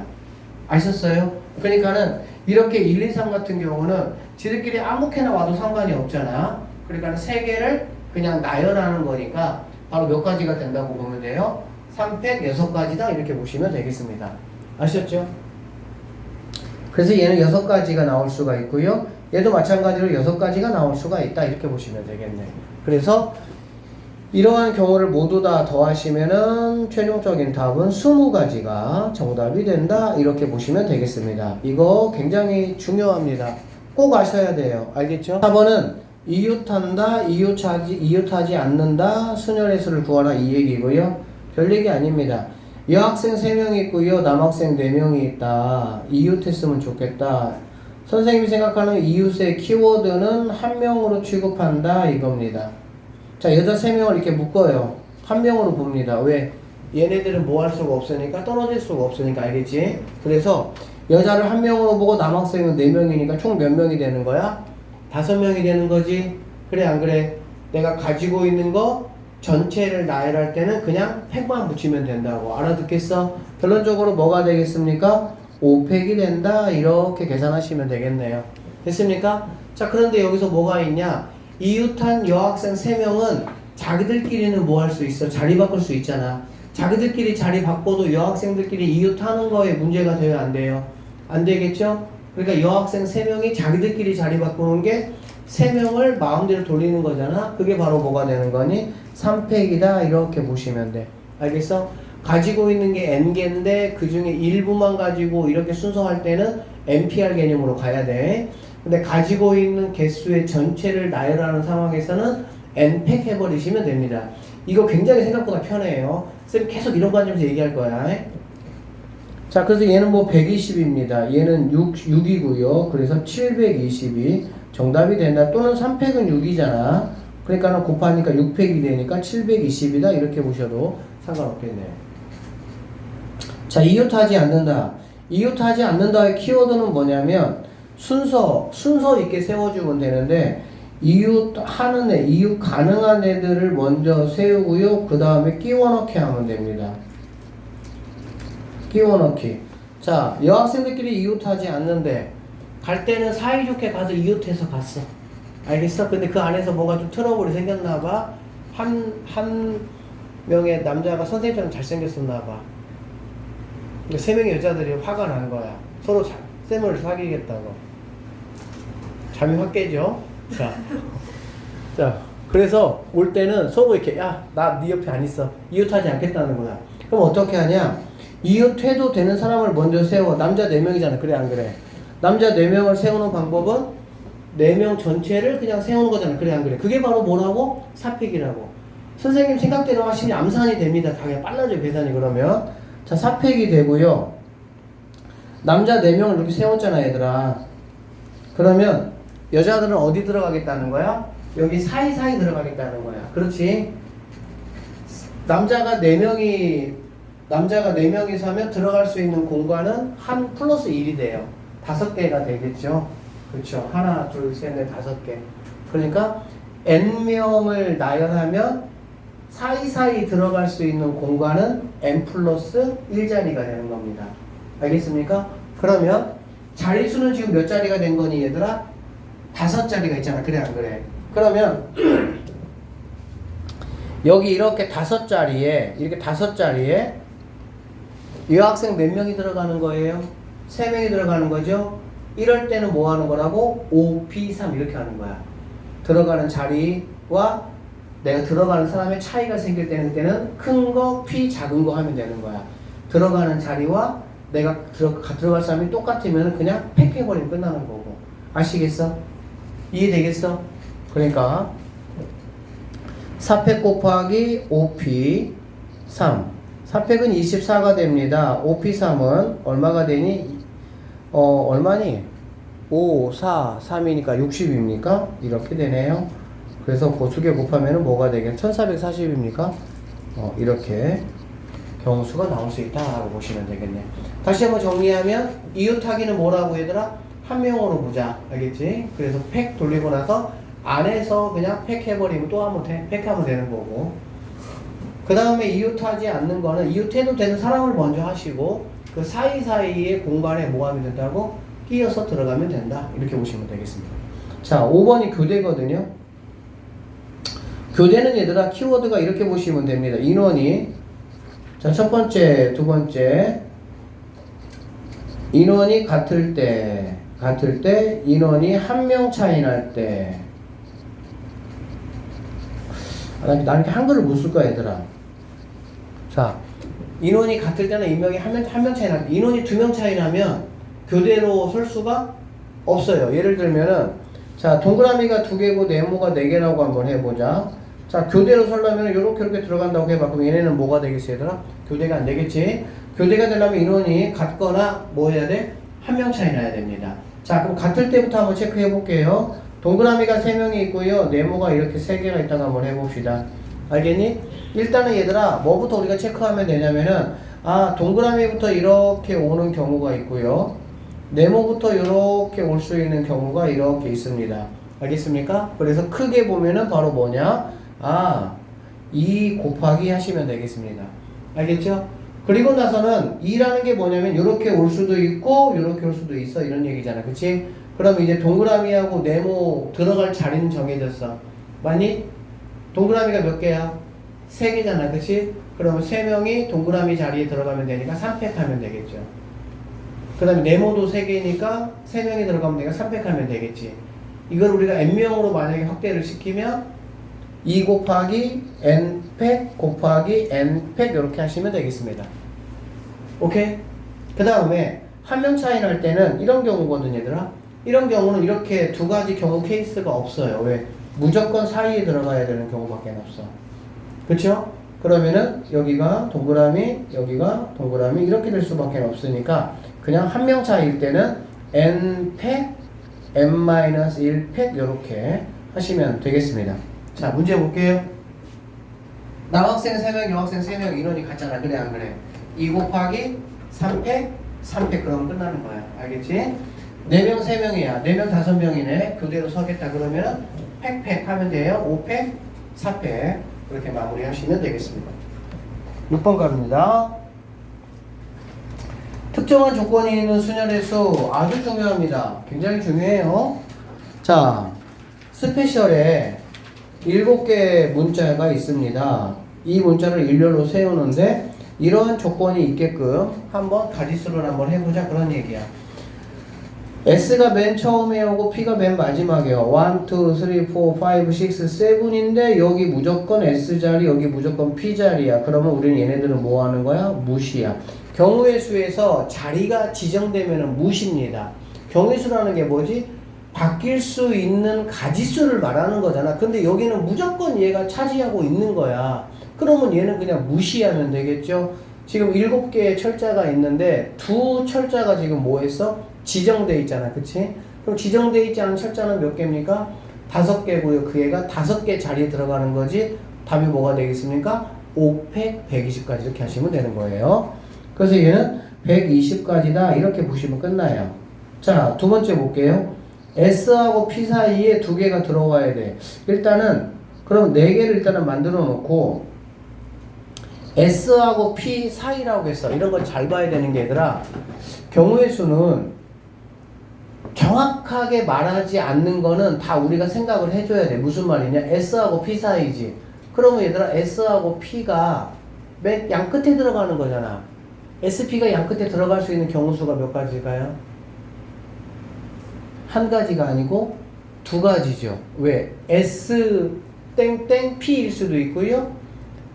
아셨어요? 그러니까는 이렇게 1, 2, 3 같은 경우는 지들끼리 아무렇게나 와도 상관이 없잖아. 그러니까 3개를 그냥 나열하는 거니까 바로 몇 가지가 된다고 보면 돼요? 3팩 6가지다 이렇게 보시면 되겠습니다. 아셨죠? 그래서 얘는 6가지가 나올 수가 있고요. 얘도 마찬가지로 6가지가 나올 수가 있다 이렇게 보시면 되겠네. 그래서 이러한 경우를 모두 다 더하시면은 최종적인 답은 20가지가 정답이 된다 이렇게 보시면 되겠습니다. 이거 굉장히 중요합니다. 꼭 아셔야 돼요. 알겠죠? 4번은 이웃한다, 이웃하지 않는다, 순열의 수를 구하라 이 얘기고요. 별 얘기 아닙니다. 여학생 3명이 있고요. 남학생 4명이 있다. 이웃했으면 좋겠다. 선생님이 생각하는 이웃의 키워드는 1명으로 취급한다 이겁니다. 자, 여자 3명을 이렇게 묶어요. 1명으로 봅니다. 왜? 얘네들은 뭐 할 수가 없으니까, 떨어질 수가 없으니까, 알겠지? 그래서 여자를 1명으로 보고 남학생은 4명이니까 총 몇 명이 되는 거야? 5명이 되는 거지? 그래 안 그래? 내가 가지고 있는 거 전체를 나열할 때는 그냥 팩만 붙이면 된다고. 알아듣겠어? 결론적으로 뭐가 되겠습니까? 5팩이 된다 이렇게 계산하시면 되겠네요. 됐습니까? 자, 그런데 여기서 뭐가 있냐? 이웃한 여학생 3명은 자기들끼리는 뭐 할 수 있어? 자리 바꿀 수 있잖아. 자기들끼리 자리 바꿔도 여학생들끼리 이웃하는 거에 문제가 돼요? 안 돼요? 안 되겠죠? 그러니까 여학생 3명이 자기들끼리 자리 바꾸는 게 3명을 마음대로 돌리는 거잖아. 그게 바로 뭐가 되는 거니? 3팩이다 이렇게 보시면 돼. 알겠어? 가지고 있는 게 n개인데 그 중에 일부만 가지고 이렇게 순서할 때는 npr 개념으로 가야 돼. 근데 가지고 있는 개수의 전체를 나열하는 상황에서는 n팩 해버리시면 됩니다. 이거 굉장히 생각보다 편해요. 쌤 계속 이런 관점에서 얘기할 거야. 자, 그래서 얘는 뭐 120입니다. 얘는 6이고요. 그래서 720이 정답이 된다. 또는 3팩은 6이잖아. 그러니까 곱하니까 6팩이 되니까 720이다. 이렇게 보셔도 상관없겠네요. 자, 이웃하지 않는다. 이웃하지 않는다의 키워드는 뭐냐면 순서 있게 세워주면 되는데 이웃하는 애, 이웃 가능한 애들을 먼저 세우고요. 그 다음에 끼워넣기 하면 됩니다. 끼워넣기. 자, 여학생들끼리 이웃하지 않는데 갈 때는 사이좋게 가서 이웃해서 갔어. 알겠어? 근데 그 안에서 뭔가 좀 트러블이 생겼나봐. 한 명의 남자가 선생님처럼 잘생겼었나봐. 근데 3명의 여자들이 화가 난 거야. 서로 쌤을 사귀겠다고. 잠이 확 깨죠? 자, 그래서 올 때는 서로 이렇게, 야, 나 네 옆에 안 있어. 이웃하지 않겠다는 거야. 그럼 어떻게 하냐? 이웃해도 되는 사람을 먼저 세워. 남자 4명이잖아. 그래, 안 그래? 남자 4명을 세우는 방법은 4명 전체를 그냥 세우는 거잖아. 그래, 안 그래? 그게 바로 뭐라고? 사팩이라고. 선생님 생각대로 하시면 암산이 됩니다. 당연히 빨라져, 계산이 그러면. 자, 사팩이 되고요. 남자 4명을 이렇게 세웠잖아, 얘들아. 그러면 여자들은 어디 들어가겠다는 거야? 여기 사이사이 들어가겠다는 거야. 그렇지? 남자가 4명이서 하면 들어갈 수 있는 공간은 한 플러스 1이 돼요. 5개가 되겠죠? 그렇죠? 하나, 둘, 셋, 넷, 5개. 그러니까 n명을 나열하면 사이사이 들어갈 수 있는 공간은 n 플러스 1자리가 되는 겁니다. 알겠습니까? 그러면 자릿수는 지금 몇 자리가 된 거니 얘들아? 5자리가 있잖아. 그래, 안 그래? 그러면 여기 이렇게 5자리에 여학생 몇 명이 들어가는 거예요? 3명이 들어가는 거죠? 이럴 때는 뭐 하는 거라고? 5, P, 3 이렇게 하는 거야. 들어가는 자리와 내가 들어가는 사람의 차이가 생길 때는 큰 거, P, 작은 거 하면 되는 거야. 들어가는 자리와 내가 들어갈 사람이 똑같으면 그냥 팩해버리면 끝나는 거고. 아시겠어? 이해되겠어? 그러니까 4팩 곱하기 5P 3. 4팩은 24가 됩니다. 5P 3은 얼마가 되니? 얼마니? 5, 4, 3이니까 60입니까? 이렇게 되네요. 그래서 그 두 개 곱하면 뭐가 되겠냐? 1440입니까? 이렇게 경수가 나올 수 있다라고 보시면 되겠네. 다시 한번 정리하면 이웃하기는 뭐라고 얘들아? 한 명으로 보자. 알겠지? 그래서 팩 돌리고 나서 안에서 그냥 팩 해버리면 또 한번 팩하면 되는 거고. 그 다음에 이웃하지 않는 거는 이웃해도 되는 사람을 먼저 하시고 그 사이사이의 공간에 뭐 하면 된다고? 끼어서 들어가면 된다. 이렇게 보시면 되겠습니다. 자, 5번이 교대거든요. 교대는 얘들아 키워드가 이렇게 보시면 됩니다. 인원이 자, 첫 번째, 두 번째 인원이 같을 때 인원이 한 명 차이 날 때 난 이렇게 한글을 못 쓸 거야 얘들아. 자, 인원이 같을 때는 인명이 한 명 차이 날 때 인원이 2명 차이 나면 교대로 설 수가 없어요. 예를 들면은 자, 동그라미가 2개고 네모가 4개라고 한번 해보자. 자, 교대로 설려면 이렇게 들어간다고 해봐. 그럼 얘네는 뭐가 되겠어 얘들아? 교대가 안 되겠지? 교대가 되려면 인원이 같거나 뭐 해야 돼? 한 명 차이 나야 됩니다. 자, 그럼 같을 때부터 한번 체크해 볼게요. 동그라미가 3명이 있고요. 네모가 이렇게 3개가 있다가 한번 해봅시다. 알겠니? 일단은 얘들아 뭐부터 우리가 체크하면 되냐면은 동그라미부터 이렇게 오는 경우가 있고요. 네모부터 이렇게 올 수 있는 경우가 이렇게 있습니다. 알겠습니까? 그래서 크게 보면은 바로 뭐냐? 2 곱하기 하시면 되겠습니다. 알겠죠? 그리고 나서는 2라는 게 뭐냐면 이렇게 올 수도 있고 이렇게 올 수도 있어 이런 얘기잖아. 그치? 그럼 이제 동그라미하고 네모 들어갈 자리는 정해졌어. 맞니? 동그라미가 몇 개야? 3개잖아. 그치? 그러면 3명이 동그라미 자리에 들어가면 되니까 3팩 하면 되겠죠. 그 다음에 네모도 3개니까 3명이 들어가면 되니까 3팩 하면 되겠지. 이걸 우리가 n명으로 만약에 확대를 시키면 2 곱하기 n팩 곱하기 n팩 이렇게 하시면 되겠습니다. 오케이? 그 다음에 한 명 차이 날 때는 이런 경우거든 얘들아. 이런 경우는 이렇게 두 가지 경우 케이스가 없어요. 왜? 무조건 사이에 들어가야 되는 경우밖에 없어. 그쵸? 그러면은 여기가 동그라미, 여기가 동그라미 이렇게 될 수밖에 없으니까 그냥 한 명 차이일 때는 n팩, n-1팩 이렇게 하시면 되겠습니다. 자, 문제 볼게요. 남학생 3명, 여학생 3명 인원이 같잖아. 그래 안 그래? 2 곱하기 3팩, 3팩 그러면 끝나는 거야. 알겠지? 4명 3명이야. 4명 5명이네. 그대로 서겠다 그러면 팩팩 하면 돼요. 5팩, 4팩 이렇게 마무리하시면 되겠습니다. 6번 가릅니다. 특정한 조건이 있는 순열의 수 아주 중요합니다. 굉장히 중요해요. 자, 스페셜에 7개의 문자가 있습니다. 이 문자를 일렬로 세우는데 이러한 조건이 있게끔 한번 가지수를 한번 해보자 그런 얘기야. S가 맨 처음에 오고 P가 맨 마지막에 와. 1, 2, 3, 4, 5, 6, 7인데 여기 무조건 S자리 여기 무조건 P자리야. 그러면 우리는 얘네들은 뭐 하는 거야? 무시야. 경우의 수에서 자리가 지정되면 무시입니다. 경우의 수라는 게 뭐지? 바뀔 수 있는 가지수를 말하는 거잖아. 근데 여기는 무조건 얘가 차지하고 있는 거야. 그러면 얘는 그냥 무시하면 되겠죠. 지금 7개의 철자가 있는데 두 철자가 지금 뭐 했어? 지정돼 있잖아. 그치? 그럼 지정돼 있지 않은 철자는 몇 개입니까? 5개고요. 그 애가 5개 자리에 들어가는 거지. 답이 뭐가 되겠습니까? 5팩 120까지 이렇게 하시면 되는 거예요. 그래서 얘는 120까지다 이렇게 보시면 끝나요. 자, 두 번째 볼게요. S하고 P 사이에 2개가 들어가야 돼. 일단은 그럼 4개를 일단은 만들어 놓고 S하고 P 사이라고 했어. 이런 걸 잘 봐야 되는 게 얘들아. 경우의 수는 정확하게 말하지 않는 거는 다 우리가 생각을 해줘야 돼. 무슨 말이냐? S하고 P 사이지. 그러면 얘들아 S하고 P가 맨 양 끝에 들어가는 거잖아. SP가 양 끝에 들어갈 수 있는 경우 수가 몇 가지일까요? 한 가지가 아니고 2가지죠. 왜? S 땡땡 P일 수도 있고요.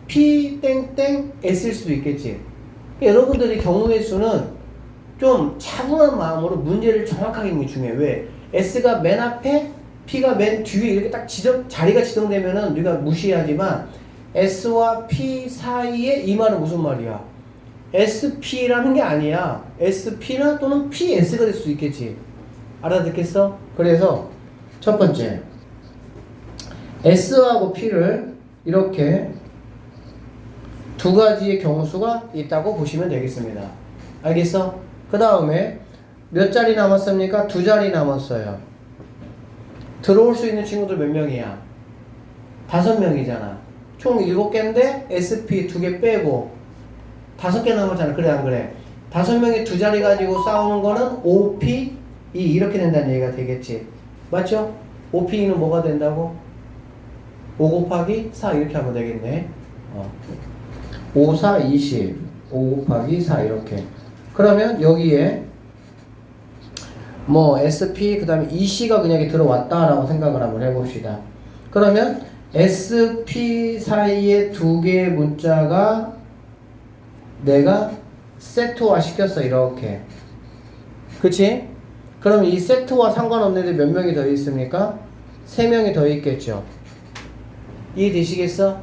P 땡땡 S일 수도 있겠지. 여러분들이 경우의 수는 좀 차분한 마음으로 문제를 정확하게 읽는 게 중요해. 왜? S가 맨 앞에 P가 맨 뒤에 이렇게 딱 자리가 지정되면은 우리가 무시하지만 S와 P 사이에 이 말은 무슨 말이야? SP라는 게 아니야. SP나 또는 PS가 될 수 있겠지. 알아듣겠어? 그래서 첫 번째 S하고 P를 이렇게 2가지의 경우수가 있다고 보시면 되겠습니다. 알겠어? 그 다음에 몇 자리 남았습니까? 2자리 남았어요. 들어올 수 있는 친구들 몇 명이야? 5명이잖아. 총 7개인데 SP 2개 빼고 5개 남았잖아. 그래 안 그래? 5명이 2자리 가지고 싸우는 거는 OP 이렇게 된다는 얘기가 되겠지. 맞죠? OP는 뭐가 된다고? 5 곱하기 4 이렇게 하면 되겠네. 5, 4, 20 5 곱하기 4 이렇게. 그러면 여기에 뭐 SP 그 다음에 EC가 그냥 들어왔다라고 생각을 한번 해봅시다. 그러면 SP 사이에 2개의 문자가 내가 세트화 시켰어. 이렇게. 그치? 그럼 이 세트와 상관없는데 몇 명이 더 있습니까? 3명이 더 있겠죠. 이해되시겠어?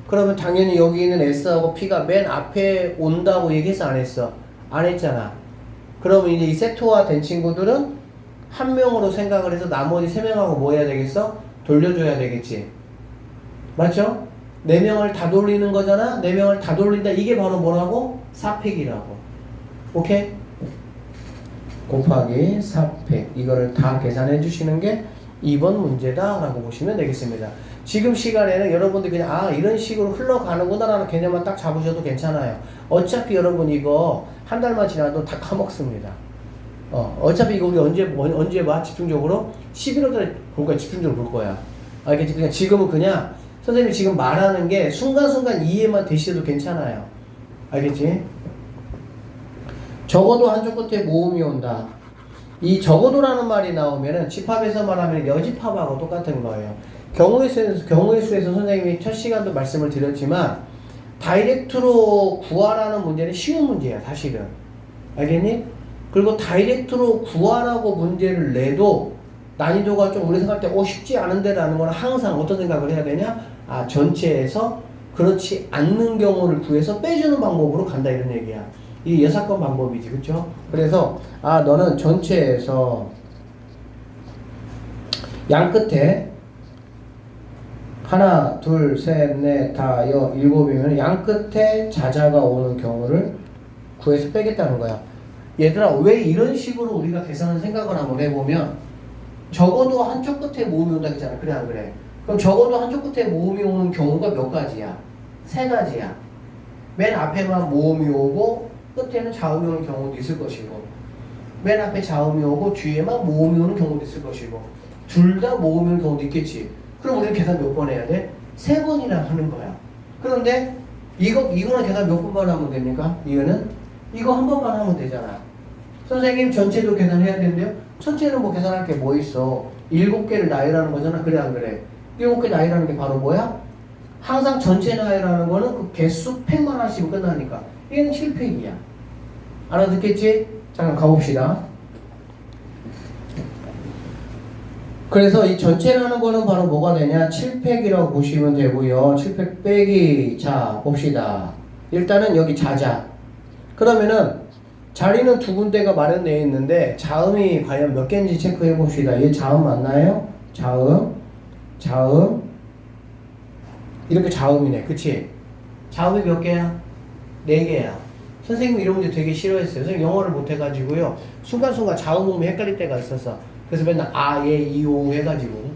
그러면 당연히 여기 있는 S하고 P가 맨 앞에 온다고 얘기했어? 안 했어? 안 했잖아. 그러면 이제 이 세트화 된 친구들은 한 명으로 생각을 해서 나머지 3명하고 뭐 해야 되겠어? 돌려줘야 되겠지. 맞죠? 4명을 다 돌리는 거잖아? 4명을 다 돌린다. 이게 바로 뭐라고? 4팩이라고. 오케이? 곱하기 4팩. 이거를 다 계산해 주시는 게 2번 문제다 라고 보시면 되겠습니다. 지금 시간에는 여러분들 그냥 이런 식으로 흘러가는구나 라는 개념만 딱 잡으셔도 괜찮아요. 어차피 여러분 이거 한 달만 지나도 다 까먹습니다. 어차피 이거 우리 언제 봐? 집중적으로? 11월 달에 그러니까 집중적으로 볼 거야. 알겠지? 그냥 지금은 그냥 선생님이 지금 말하는 게 순간순간 이해만 되셔도 괜찮아요. 알겠지? 적어도 한쪽 끝에 모음이 온다. 이 적어도라는 말이 나오면은 집합에서 말하면 여집합하고 똑같은 거예요. 경우의 수에서 선생님이 첫 시간도 말씀을 드렸지만 다이렉트로 구하라는 문제는 쉬운 문제야, 사실은. 알겠니? 그리고 다이렉트로 구하라고 문제를 내도 난이도가 좀 우리 생각할 때 쉽지 않은데라는 건 항상 어떤 생각을 해야 되냐? 전체에서 그렇지 않는 경우를 구해서 빼주는 방법으로 간다, 이런 얘기야. 이 여사건 방법이지, 그쵸? 그래서 너는 전체에서 양 끝에 하나, 둘, 셋, 넷, 다, 일곱이면 양 끝에 자자가 오는 경우를 구해서 빼겠다는 거야. 얘들아, 왜 이런 식으로 우리가 계산을 생각을 한번 해보면 적어도 한쪽 끝에 모음이 온다 했잖아. 그래 안 그래? 그럼 적어도 한쪽 끝에 모음이 오는 경우가 몇 가지야? 세 가지야. 맨 앞에만 모음이 오고 끝에는 자음이 오는 경우도 있을 것이고, 맨 앞에 자음이 오고 뒤에만 모음이 오는 경우도 있을 것이고, 둘 다 모음이 오는 경우도 있겠지. 그럼 우리는 계산 몇 번 해야 돼? 3번이나 하는 거야. 그런데 이거는 계산 몇 번만 하면 됩니까? 이거 한 번만 하면 되잖아. 선생님 전체도 계산해야 되는데요. 전체는 뭐 계산할 게 뭐 있어? 7개를 나열하는 거잖아. 그래 안 그래? 7개 나열하는 게 바로 뭐야? 항상 전체 나열하는 거는 그 개수 팩만 하시면 끝나니까. 얘는 7팩이야. 알아듣겠지? 잠깐 가봅시다. 그래서 이 전체라는 거는 바로 뭐가 되냐? 7팩이라고 보시면 되고요. 7팩 빼기. 자, 봅시다. 일단은 여기 자자. 그러면은 자리는 두 군데가 마련되어 있는데 자음이 과연 몇 개인지 체크해 봅시다. 얘 자음 맞나요? 자음 이렇게 자음이네. 그치? 자음이 몇 개야? 4개야. 선생님이 이런 문제 되게 싫어했어요. 선생님 영어를 못해가지고요. 순간순간 자음 오면 헷갈릴 때가 있었어. 그래서 맨날 예, 이, 오 해가지고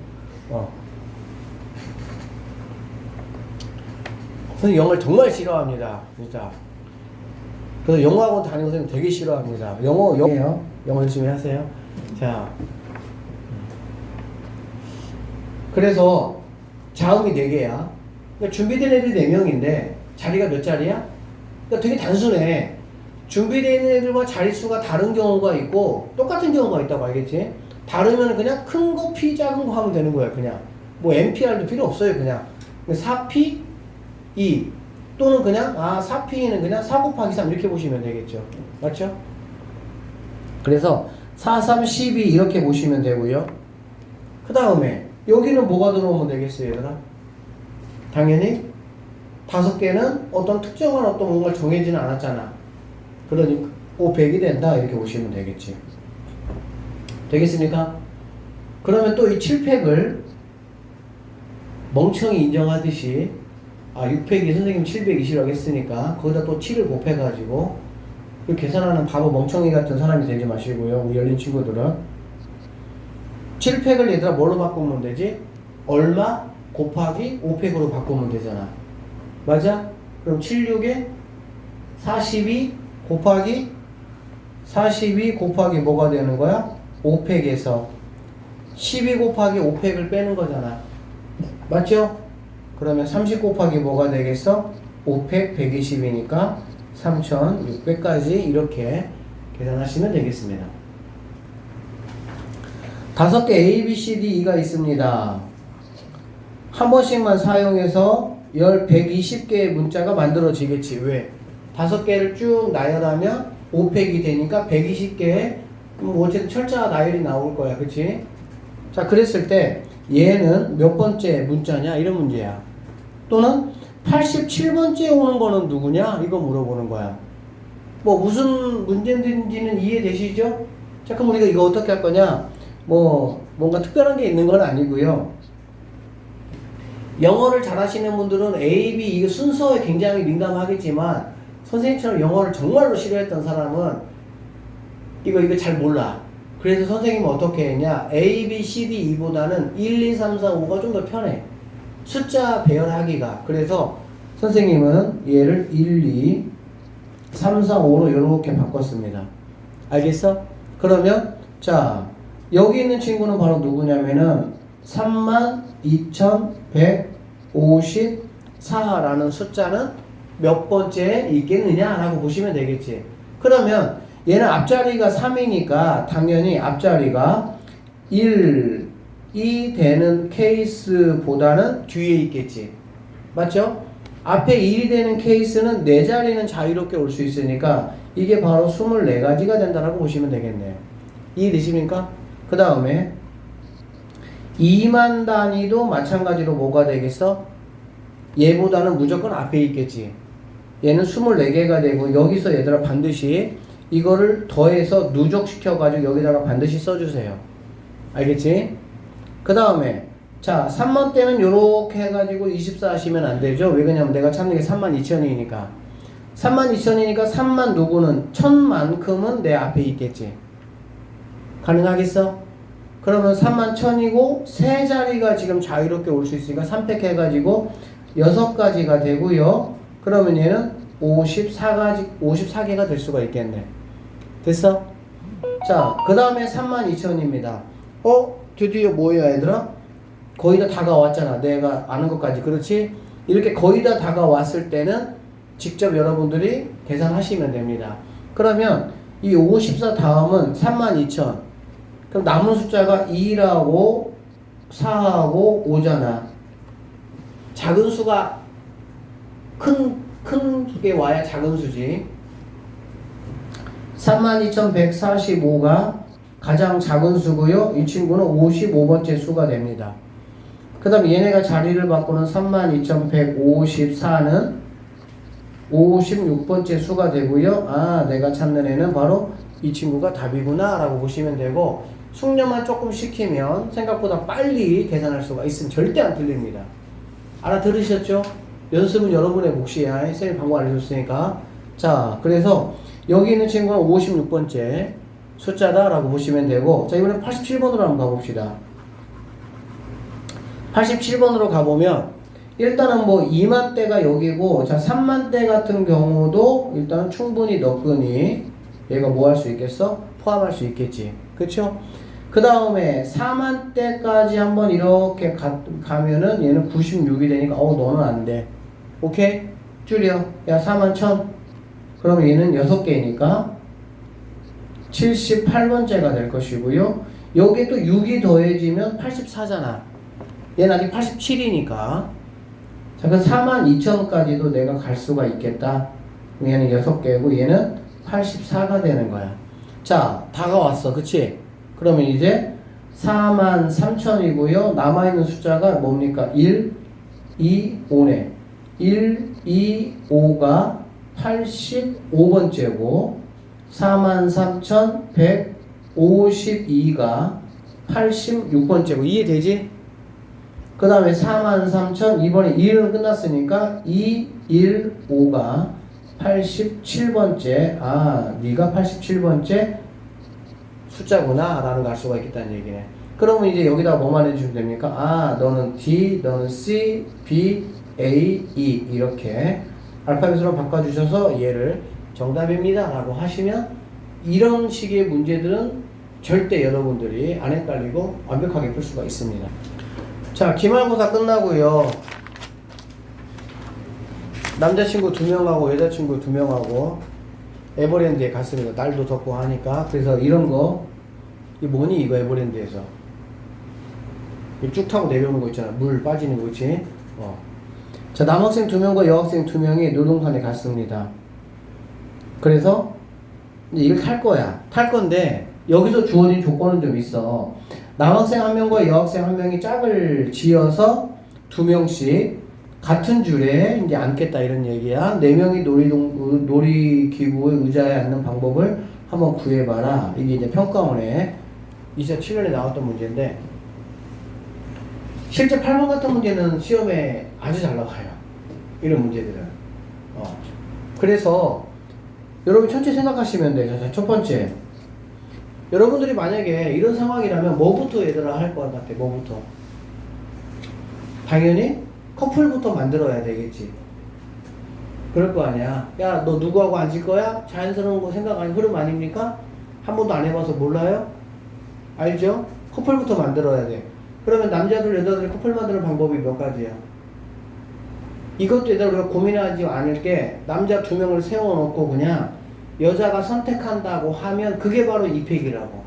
선생님 영어를 정말 싫어합니다. 진짜. 그래서 영어학원 다니는 선생님 되게 싫어합니다. 영어예요. 영어 열심히 하세요. 자, 그래서 자음이 4개야. 그러니까 준비된 애들 4명인데 자리가 몇 자리야? 그러니까 되게 단순해. 준비된 애들과 자릿수가 다른 경우가 있고 똑같은 경우가 있다고 알겠지? 다르면 그냥 큰 거 P 작은 거 하면 되는 거야. 그냥 뭐 MPR도 필요 없어요. 그냥 4P 2 또는 그냥 4P는 그냥 4 곱하기 3 이렇게 보시면 되겠죠. 맞죠? 그래서 4, 3, 12 이렇게 보시면 되고요. 그 다음에 여기는 뭐가 들어오면 되겠어요, 얘들아? 당연히 5개는 어떤 특정한 어떤 뭔가를 정해지는 않았잖아. 그러니까 100이 된다 이렇게 보시면 되겠지. 되겠습니까? 그러면 또 이 7팩을 멍청이 인정하듯이 6팩이 선생님 720이라고 했으니까 거기다 또 7을 곱해가지고 계산하는 바보 멍청이 같은 사람이 되지 마시고요. 우리 열린 친구들은 7팩을 얘들아 뭘로 바꾸면 되지? 얼마 곱하기 5팩으로 바꾸면 되잖아. 맞아? 그럼 76에 42 곱하기 뭐가 되는 거야? 5팩에서 12 곱하기 5팩을 빼는 거잖아. 맞죠? 그러면 30 곱하기 뭐가 되겠어? 5팩 120이니까 3600까지 이렇게 계산하시면 되겠습니다. 5개 A, B, C, D, E가 있습니다. 한 번씩만 사용해서 120개의 문자가 만들어지겠지. 왜? 5개를 쭉 나열하면 5팩이 되니까 120개의 어쨌든 철자 나열이 나올 거야. 그치? 자, 그랬을 때 얘는 몇 번째 문자냐? 이런 문제야. 또는 87번째 오는 거는 누구냐? 이거 물어보는 거야. 뭐 무슨 문제인지는 이해되시죠? 자, 그럼 우리가 이거 어떻게 할 거냐? 뭔가 특별한 게 있는 건 아니고요. 영어를 잘하시는 분들은 A, B 이거 순서에 굉장히 민감하겠지만 선생님처럼 영어를 정말로 싫어했던 사람은 이거 잘 몰라. 그래서 선생님은 어떻게 했냐? A, B, C, D, E보다는 1, 2, 3, 4, 5가 좀 더 편해. 숫자 배열하기가. 그래서 선생님은 얘를 1, 2, 3, 4, 5로 이렇게 바꿨습니다. 알겠어? 그러면 자 여기 있는 친구는 바로 누구냐면은 32,154라는 숫자는 몇 번째에 있겠느냐라고 보시면 되겠지. 그러면 얘는 앞자리가 3이니까 당연히 앞자리가 1이 되는 케이스보다는 뒤에 있겠지. 맞죠? 앞에 1이 되는 케이스는 4자리는 자유롭게 올 수 있으니까 이게 바로 24가지가 된다라고 보시면 되겠네. 이해되십니까? 그 다음에 2만 단위도 마찬가지로 뭐가 되겠어? 얘보다는 무조건 앞에 있겠지. 얘는 24개가 되고 여기서 얘들아 반드시 이거를 더해서 누적시켜가지고 여기다가 반드시 써주세요. 알겠지? 그 다음에 자 3만 때는 요렇게 해가지고 24 하시면 안 되죠. 왜 그러냐면 내가 찾는 게 32,000이니까 32,000이니까 3만 누구는 1000만큼은 내 앞에 있겠지. 가능하겠어? 그러면 31,000이고 세 자리가 지금 자유롭게 올 수 있으니까 3팩 해가지고 6가지가 되고요. 그러면 얘는 54개가 될 수가 있겠네. 됐어? 자, 그 다음에 32,000입니다. 드디어 뭐야 얘들아? 거의 다 다가왔잖아. 내가 아는 것까지. 그렇지? 이렇게 거의 다 다가왔을 때는 직접 여러분들이 계산하시면 됩니다. 그러면 이 54 다음은 32,000. 그럼 남은 숫자가 2하고 4하고 5잖아. 작은 수가 큰 게 와야 작은 수지. 32,145가 가장 작은 수고요. 이 친구는 55번째 수가 됩니다. 그 다음에 얘네가 자리를 바꾸는 32,154는 56번째 수가 되고요. 아, 내가 찾는 애는 바로 이 친구가 답이구나 라고 보시면 되고, 숙련만 조금 시키면 생각보다 빨리 계산할 수가 있으면 절대 안 틀립니다. 알아들으셨죠? 연습은 여러분의 몫이야. 선생님이 방법 알려줬으니까. 자, 그래서 여기 있는 친구는 56번째 숫자다 라고 보시면 되고, 자, 이번엔 87번으로 한번 가봅시다. 87번으로 가보면 일단은 뭐 2만 대가 여기고, 자 3만 대 같은 경우도 일단 충분히 너끈히 얘가 뭐 할 수 있겠어? 포함할 수 있겠지. 그쵸? 그 다음에 4만 대까지 한번 이렇게 가면은 얘는 96이 되니까 너는 안 돼. 오케이? 줄여. 야 41,000. 그러면 얘는 6개니까 78번째가 될 것이고요. 여기 또 6이 더해지면 84잖아. 얘는 아직 87이니까. 자, 그 42,000까지도 내가 갈 수가 있겠다. 얘는 6개고 얘는 84가 되는 거야. 자, 다가왔어. 그치? 그러면 이제 43,000이고요. 남아있는 숫자가 뭡니까? 1, 2, 5네. 1, 2, 5가 85번째고 43,152가 86번째고 이해되지? 그 다음에 43,000 이번에 1은 끝났으니까 2, 1, 5가 87번째. 아, 네가 87번째 숫자구나 라는 걸 알 수가 있겠다는 얘기네. 그러면 이제 여기다가 뭐만 해주면 됩니까? 아, 너는 D, 너는 C, B, A, E 이렇게 알파벳으로 바꿔주셔서 얘를 정답입니다 라고 하시면 이런 식의 문제들은 절대 여러분들이 안 헷갈리고 완벽하게 풀 수가 있습니다. 자, 기말고사 끝나고요. 남자친구 2명하고 여자친구 2명하고 에버랜드에 갔습니다. 날도 덥고 하니까. 그래서 이런 거, 이게 뭐니 이거 에버랜드에서 쭉 타고 내려오는 거 있잖아. 물 빠지는 거 있지. 자, 남학생 2명과 여학생 2명이 놀동산에 갔습니다. 그래서 이제 이걸 탈 거야. 탈 건데 여기서 주어진 조건은 좀 있어. 남학생 1명과 여학생 1명이 짝을 지어서 2명씩 같은 줄에 이제 앉겠다 이런 얘기야. 4명이 놀이기구의 의자에 앉는 방법을 한번 구해봐라. 이게 이제 평가원에 2007년에 나왔던 문제인데, 실제 8번 같은 문제는 시험에 아주 잘 나와요. 이런 문제들은. 그래서 여러분 천천히 생각하시면 돼요. 자, 첫 번째. 여러분들이 만약에 이런 상황이라면 뭐부터 얘들아 할 것 같아? 뭐부터? 당연히 커플부터 만들어야 되겠지. 그럴 거 아니야. 야, 너 누구하고 앉을 거야? 자연스러운 거 생각 아니 흐름 아닙니까? 한 번도 안 해봐서 몰라요? 알죠? 커플부터 만들어야 돼. 그러면 남자들, 여자들 커플 만드는 방법이 몇 가지야? 이것도 얘들아 우리가 고민하지 않을 게 남자 2명을 세워놓고 그냥 여자가 선택한다고 하면 그게 바로 이팩이라고.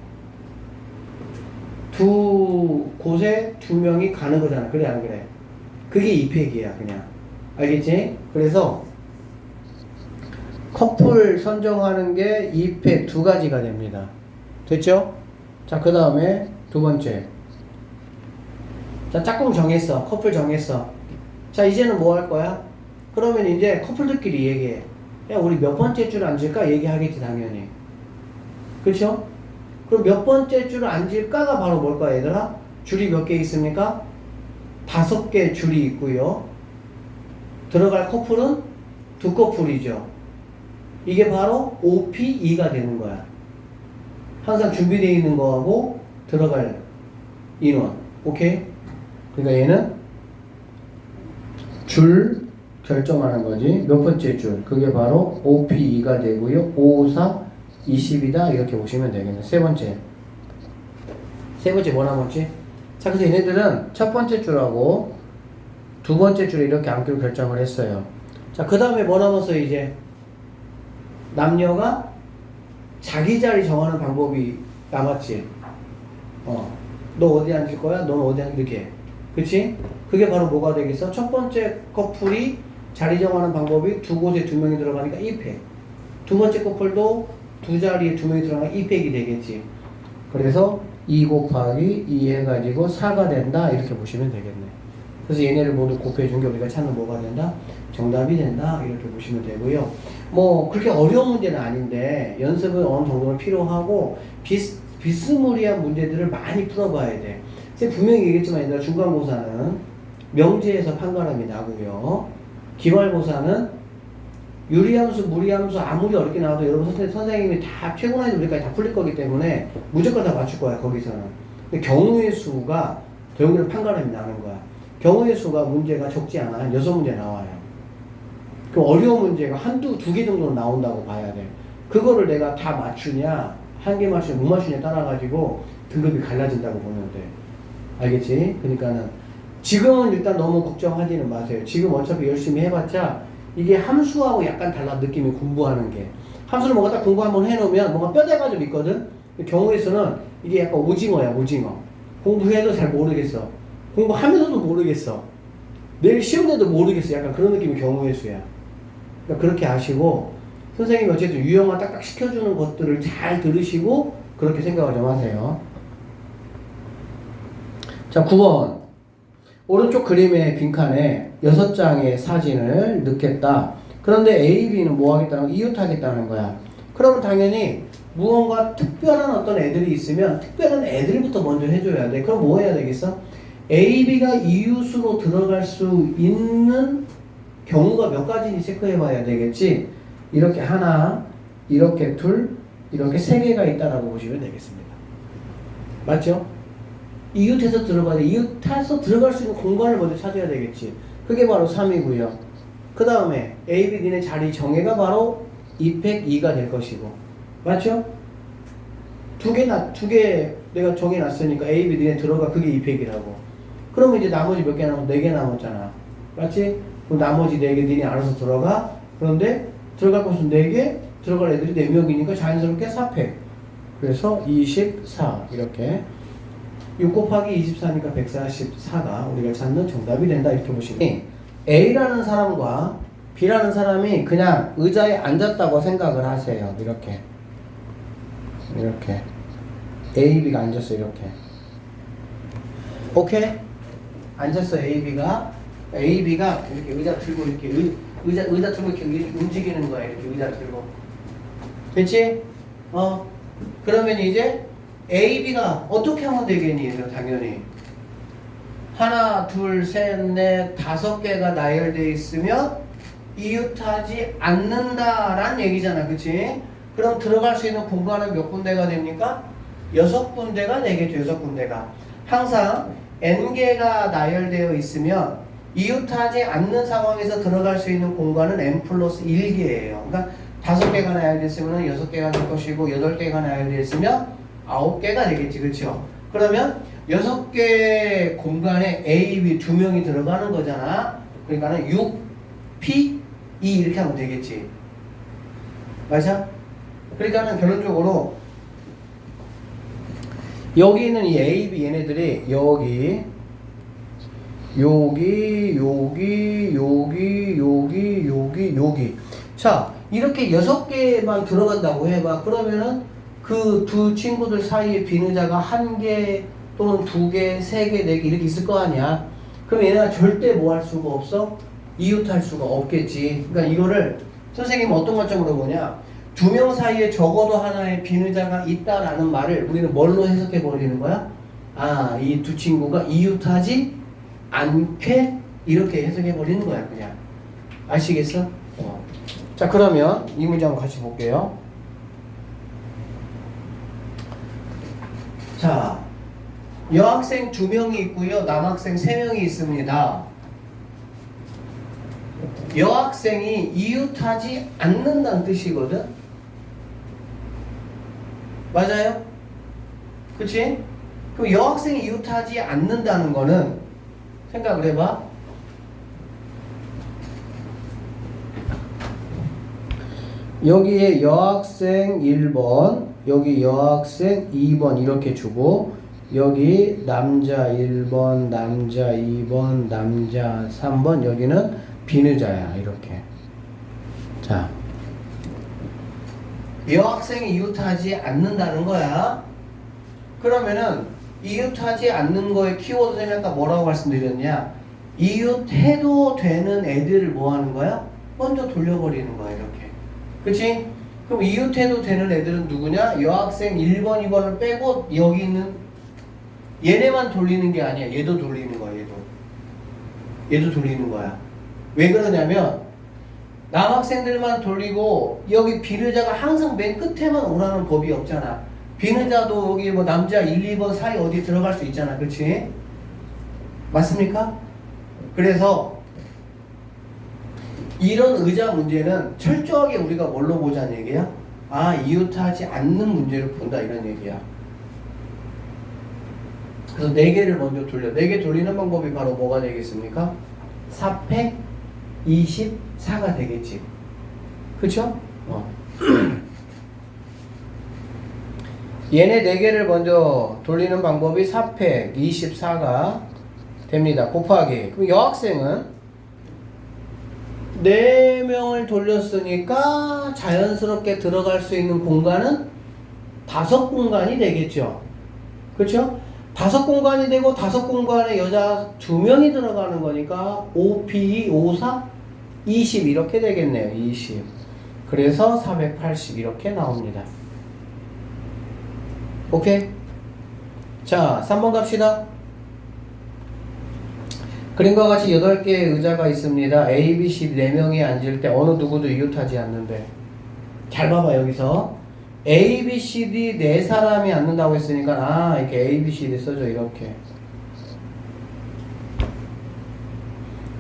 두 곳에 2명이 가는 거잖아. 그래 안 그래? 그게 이팩이야 그냥. 알겠지? 그래서 커플 선정하는 게 이팩 2가지가 됩니다. 됐죠? 자, 그 다음에 2번째. 자, 짝꿍 정했어. 커플 정했어. 자, 이제는 뭐 할 거야? 그러면 이제 커플들끼리 얘기해. 야, 우리 몇 번째 줄 앉을까? 얘기하겠지, 당연히. 그쵸? 그럼 몇 번째 줄 앉을까가 바로 뭘까, 얘들아? 줄이 몇 개 있습니까? 5개 줄이 있고요. 들어갈 커플은 2커플이죠. 이게 바로 OP2가 되는 거야. 항상 준비되어 있는 거하고 들어갈 인원. 오케이? 그러니까 얘는 줄 결정하는 거지. 몇 번째 줄. 그게 바로 OP2가 되고요. 5, 4, 20이다. 이렇게 보시면 되겠네. 세 번째 뭐 남았지? 자, 그래서 얘네들은 첫 번째 줄하고 2번째 줄에 이렇게 앉기로 결정을 했어요. 자, 그 다음에 뭐 남았어요, 이제? 남녀가 자기 자리 정하는 방법이 남았지. 너 어디 앉을 거야? 넌 어디 앉을 이렇게. 그치? 그게 바로 뭐가 되겠어? 첫 번째 커플이 자리 정하는 방법이 2곳에 2명이 들어가니까 2팩. 2번째 커플도 2자리에 2명이 들어가니까 2팩이 되겠지. 그래서 2 곱하기 2 해가지고 4가 된다. 이렇게 보시면 되겠네. 그래서 얘네를 모두 곱해준 게 우리가 찾는 뭐가 된다? 정답이 된다. 이렇게 보시면 되고요. 뭐 그렇게 어려운 문제는 아닌데 연습은 어느 정도는 필요하고 비스무리한 문제들을 많이 풀어봐야 돼. 제가 분명히 얘기했지만 얘들아, 중간고사는 명제에서 판가름이 나고요. 기말고사는 유리함수, 무리함수 아무리 어렵게 나와도 여러분 선생님이 다 최고 난이도 문제까지 다 풀릴 거기 때문에 무조건 다 맞출 거야, 거기서는. 근데 경우의 수가 결국에는 판가름이 나는 거야. 경우의 수가 문제가 적지 않아. 한 6문제 나와요. 그 어려운 문제가 한두 개 정도는 나온다고 봐야 돼. 그거를 내가 다 맞추냐, 한 개 맞추냐, 못 맞추냐 따라가지고 등급이 갈라진다고 보면 돼. 알겠지? 그러니까는 지금은 일단 너무 걱정하지는 마세요. 지금 어차피 열심히 해봤자 이게 함수하고 약간 달라, 느낌이 공부하는 게. 함수를 뭔가 딱 공부 한번 해놓으면 뭔가 뼈대가 좀 있거든? 경우에서는 이게 약간 오징어야, 오징어. 공부해도 잘 모르겠어. 공부하면서도 모르겠어. 내일 시험 때도 모르겠어. 약간 그런 느낌이 경우의 수야. 그러니까 그렇게 아시고, 선생님이 어쨌든 유형화 딱딱 시켜주는 것들을 잘 들으시고, 그렇게 생각을 좀 하세요. 자, 9번. 오른쪽 그림의 빈칸에 6장의 사진을 넣겠다. 그런데 A, B는 뭐 하겠다는 거? 이웃하겠다는 거야. 그러면 당연히 무언가 특별한 어떤 애들이 있으면 특별한 애들부터 먼저 해줘야 돼. 그럼 뭐 해야 되겠어? A, B가 이웃으로 들어갈 수 있는 경우가 몇 가지인지 체크해 봐야 되겠지. 이렇게 하나, 이렇게 둘, 이렇게 3개가 있다라고 보시면 되겠습니다. 맞죠? 이웃해서 들어가야 돼. 이웃해서 들어갈 수 있는 공간을 먼저 찾아야 되겠지. 그게 바로 3이고요. 그 다음에 A, B, D의 자리 정해가 바로 2팩 2가 될 것이고. 맞죠? 두 개 내가 정해놨으니까 A, B, D에 들어가. 그게 2팩이라고. 그러면 이제 나머지 몇 개 남았어? 4개 남았잖아. 맞지? 그럼 나머지 4개 니네 알아서 들어가. 그런데 들어갈 곳은 4개, 들어갈 애들이 4명이니까 자연스럽게 4팩. 그래서 24 이렇게 6 곱하기 24니까 144가 우리가 찾는 정답이 된다. 이렇게 보시면 A라는 사람과 B라는 사람이 그냥 의자에 앉았다고 생각을 하세요. 이렇게 A, B가 앉았어. 이렇게. 오케이? 앉았어. A, B가 이렇게 의자 들고 이렇게 의자 들고 이렇게 움직이는 거야. 이렇게 의자 들고. 됐지? 그러면 이제 A, B가 어떻게 하면 되겠니? 당연히 하나, 둘, 셋, 넷, 5개가 나열되어 있으면 이웃하지 않는다라는 얘기잖아. 그치? 그럼 들어갈 수 있는 공간은 몇 군데가 됩니까? 6군데가 되겠죠. 6군데가. 항상 N개가 나열되어 있으면 이웃하지 않는 상황에서 들어갈 수 있는 공간은 N 플러스 1개예요. 그러니까 5개가 나열됐으면 6개가 될 것이고 8개가 나열됐으면 9개가 되겠지. 그렇죠? 그러면 6개 공간에 A, B 두 명이 들어가는 거잖아. 그러니까는 6, P, E 이렇게 하면 되겠지. 맞아? 그러니까는 결론적으로 여기 있는 이 A, B 얘네들이 여기 자, 이렇게 6개만 들어간다고 해봐. 그러면은 그 두 친구들 사이에 비느자가 1개 또는 2개, 3개, 4개 이렇게 있을 거 아니야. 그럼 얘네가 절대 뭐 할 수가 없어? 이웃할 수가 없겠지. 그러니까 이거를 선생님은 어떤 관점으로 보냐? 두 명 사이에 적어도 하나의 비느자가 있다라는 말을 우리는 뭘로 해석해 버리는 거야? 아, 이 두 친구가 이웃하지 않게 이렇게 해석해 버리는 거야, 그냥. 아시겠어? 자, 그러면 이 문제 한번 같이 볼게요. 자, 여학생 2명이 있고요, 남학생 3명이 있습니다. 여학생이 이웃하지 않는다는 뜻이거든? 맞아요? 그치? 그럼 여학생이 이웃하지 않는다는 거는 생각을 해봐. 여기에 여학생 1번, 여기 여학생 2번 이렇게 주고 여기 남자 1번, 남자 2번, 남자 3번 여기는 비느자야 이렇게. 자, 여학생이 이웃하지 않는다는 거야. 그러면은 이웃하지 않는 거에 키워드 되면 아까 뭐라고 말씀드렸냐? 이웃해도 되는 애들을 뭐 하는 거야? 먼저 돌려버리는 거야 이렇게. 그치? 그럼 이웃해도 되는 애들은 누구냐? 여학생 1번, 2번을 빼고 여기 있는 얘네만 돌리는 게 아니야. 얘도 돌리는 거야. 얘도 돌리는 거야. 왜 그러냐면 남학생들만 돌리고 여기 비느자가 항상 맨 끝에만 오라는 법이 없잖아. 비느자도 여기 뭐 남자 1, 2번 사이 어디 들어갈 수 있잖아. 그치? 맞습니까? 그래서 이런 의자 문제는 철저하게 우리가 뭘로 보자는 얘기야? 아, 이웃하지 않는 문제를 본다 이런 얘기야. 그래서 4개를 먼저 돌려. 4개 돌리는 방법이 바로 뭐가 되겠습니까? 4팩 24가 되겠지. 그쵸? 얘네 4개를 먼저 돌리는 방법이 4팩 24가 됩니다. 곱하기. 그럼 여학생은 4명을 돌렸으니까 자연스럽게 들어갈 수 있는 공간은 5공간이 되겠죠. 그렇죠? 5공간이 되고 5공간에 여자 2명이 들어가는 거니까 5P, 54, 20 이렇게 되겠네요. 20. 그래서 480 이렇게 나옵니다. 오케이? 자, 3번 갑시다. 그림과 같이 8개의 의자가 있습니다. A, B, C 4명이 앉을 때 어느 누구도 이웃하지 않는데. 잘 봐봐 여기서 A, B, C, D 4사람이 앉는다고 했으니까 아 이렇게 A, B, C, D 써줘 이렇게.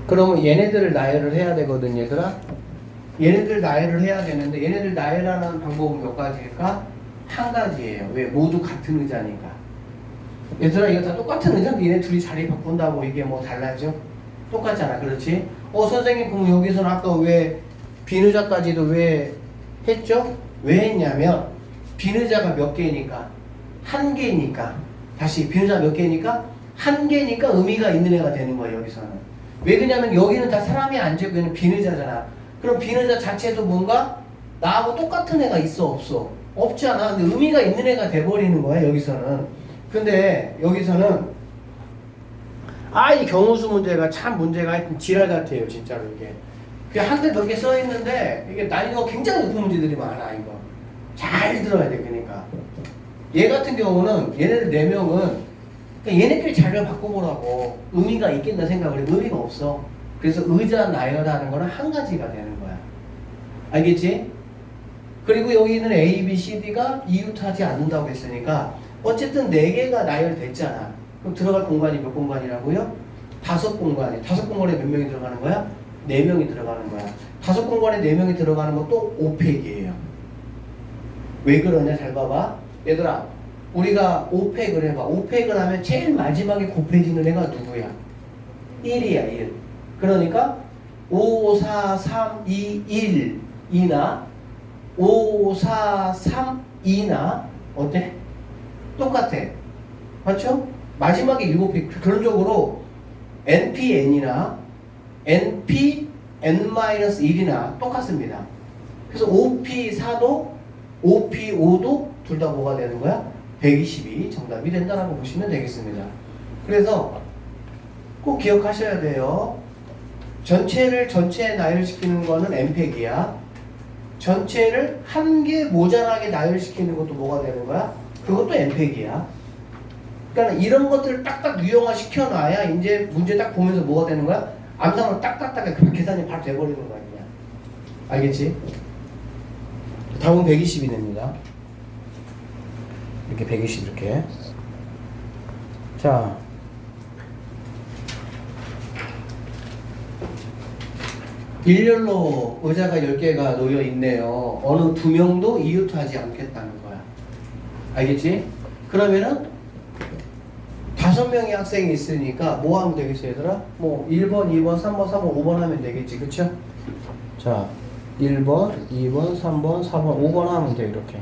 그러면 얘네들을 나열을 해야 되거든 얘들아. 얘네들 나열을 해야 되는데 얘네들 나열하는 방법은 몇 가지일까? 한 가지예요. 왜? 모두 같은 의자니까. 얘들아 이거 다 똑같은 의자인데 얘네 둘이 자리 바꾼다고 이게 뭐 달라져? 똑같잖아. 그렇지? 선생님 그럼 여기서는 아까 왜 비느자까지도 왜 했죠? 왜 했냐면 비느자가 몇 개니까? 1개니까. 다시 비느자가 몇 개니까? 1개니까 의미가 있는 애가 되는 거예요 여기서는. 왜 그러냐면 여기는 다 사람이 앉아있고 얘는 비느자잖아. 그럼 비느자 자체도 뭔가 나하고 똑같은 애가 있어 없어? 없잖아. 근데 의미가 있는 애가 돼버리는 거야 여기서는. 근데 여기서는 이 경우수 문제가 참 문제가 하여튼 지랄 같아요 진짜로 이게. 그냥 한 대 몇 개 써있는데 이게 난이도가 굉장히 높은 문제들이 많아 이거. 잘 들어야 돼. 그러니까 얘 같은 경우는 얘네들 4명은 그러니까 얘네끼리 자리를 바꿔보라고 의미가 있겠나 생각을 해. 의미가 없어. 그래서 의자 나열하는 거는 한 가지가 되는 거야. 알겠지? 그리고 여기 있는 A, B, C, D가 이웃하지 않는다고 했으니까 어쨌든 4개가 나열됐잖아. 그럼 들어갈 공간이 몇 공간이라고요? 5공간에. 5공간에 몇 명이 들어가는 거야? 4명이 들어가는 거야. 다섯 공간에 4명이 들어가는 것도 5팩이에요. 왜 그러냐 잘 봐봐. 얘들아 우리가 5팩을 해봐. 5팩을 하면 제일 마지막에 곱해지는 애가 누구야? 1이야 1. 그러니까 5, 4, 3, 2, 1 2나 5, 4, 3, 2나 어때? 똑같아. 맞죠? 마지막에 7팩. 결론적으로 NPN이나 NPN-1이나 똑같습니다. 그래서 OP4도 OP5도 둘 다 뭐가 되는 거야? 120이 정답이 된다라고 보시면 되겠습니다. 그래서 꼭 기억하셔야 돼요. 전체에 나열시키는 거는 N팩이야. 전체를 한 개 모자라게 나열시키는 것도 뭐가 되는 거야? 그것도 N팩이야. 그러니까 이런 것들을 딱딱 유형화 시켜놔야 이제 문제 딱 보면서 뭐가 되는 거야? 암산으로 딱딱딱 그 계산이 바로 돼버리는 거 아니야. 알겠지? 답은 120이 됩니다. 이렇게 120 이렇게. 자, 일렬로 의자가 10개가 놓여 있네요. 어느 2명도 이웃하지 않겠다는 거야. 알겠지? 그러면은 5명의 학생이 있으니까 뭐 하면 되겠어 얘들아? 뭐 1번, 2번, 3번, 4번, 5번 하면 되겠지. 그쵸? 자, 1번, 2번, 3번, 4번, 5번 하면 돼 이렇게.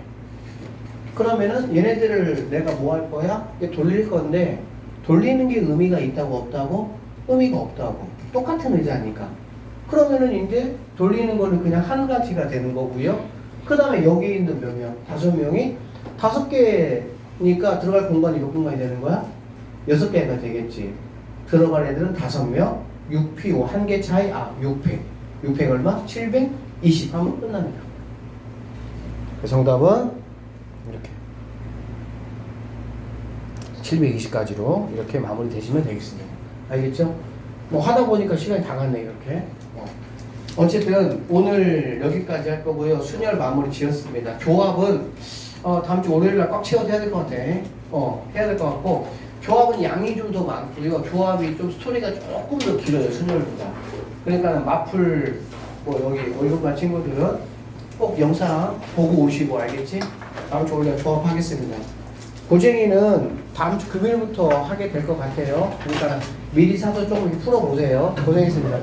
그러면은 얘네들을 내가 뭐 할 거야? 돌릴 건데 돌리는 게 의미가 있다고 없다고? 의미가 없다고. 똑같은 의자니까. 그러면은 이제 돌리는 거는 그냥 한 가지가 되는 거고요. 그 다음에 여기 있는 몇 명? 5명이 5개니까 들어갈 공간이 몇 공간이 되는 거야? 6개가 되겠지. 들어갈 애들은 5명, 6P5 한 개 차이, 6팩. 6팩 얼마? 720 하면 끝납니다. 그 정답은 이렇게 720까지로 이렇게 마무리 되시면 되겠습니다. 알겠죠? 뭐 하다 보니까 시간이 다 갔네 이렇게. 어쨌든 오늘 여기까지 할 거고요. 순열 마무리 지었습니다. 조합은 다음 주 월요일 날 꽉 채워서 해야 될 것 같아. 해야 될 것 같고 조합은 양이 좀 더 많고요. 조합이 좀 스토리가 조금 더 길어요. 순열보다. 그러니까 마플 뭐 여기 월급반 친구들은 꼭 영상 보고 오시고 알겠지? 다음 주 월요일 조합하겠습니다. 고쟁이는 다음 주 금요일부터 하게 될 것 같아요. 그러니까 미리 사서 조금 풀어보세요. 고생했습니다.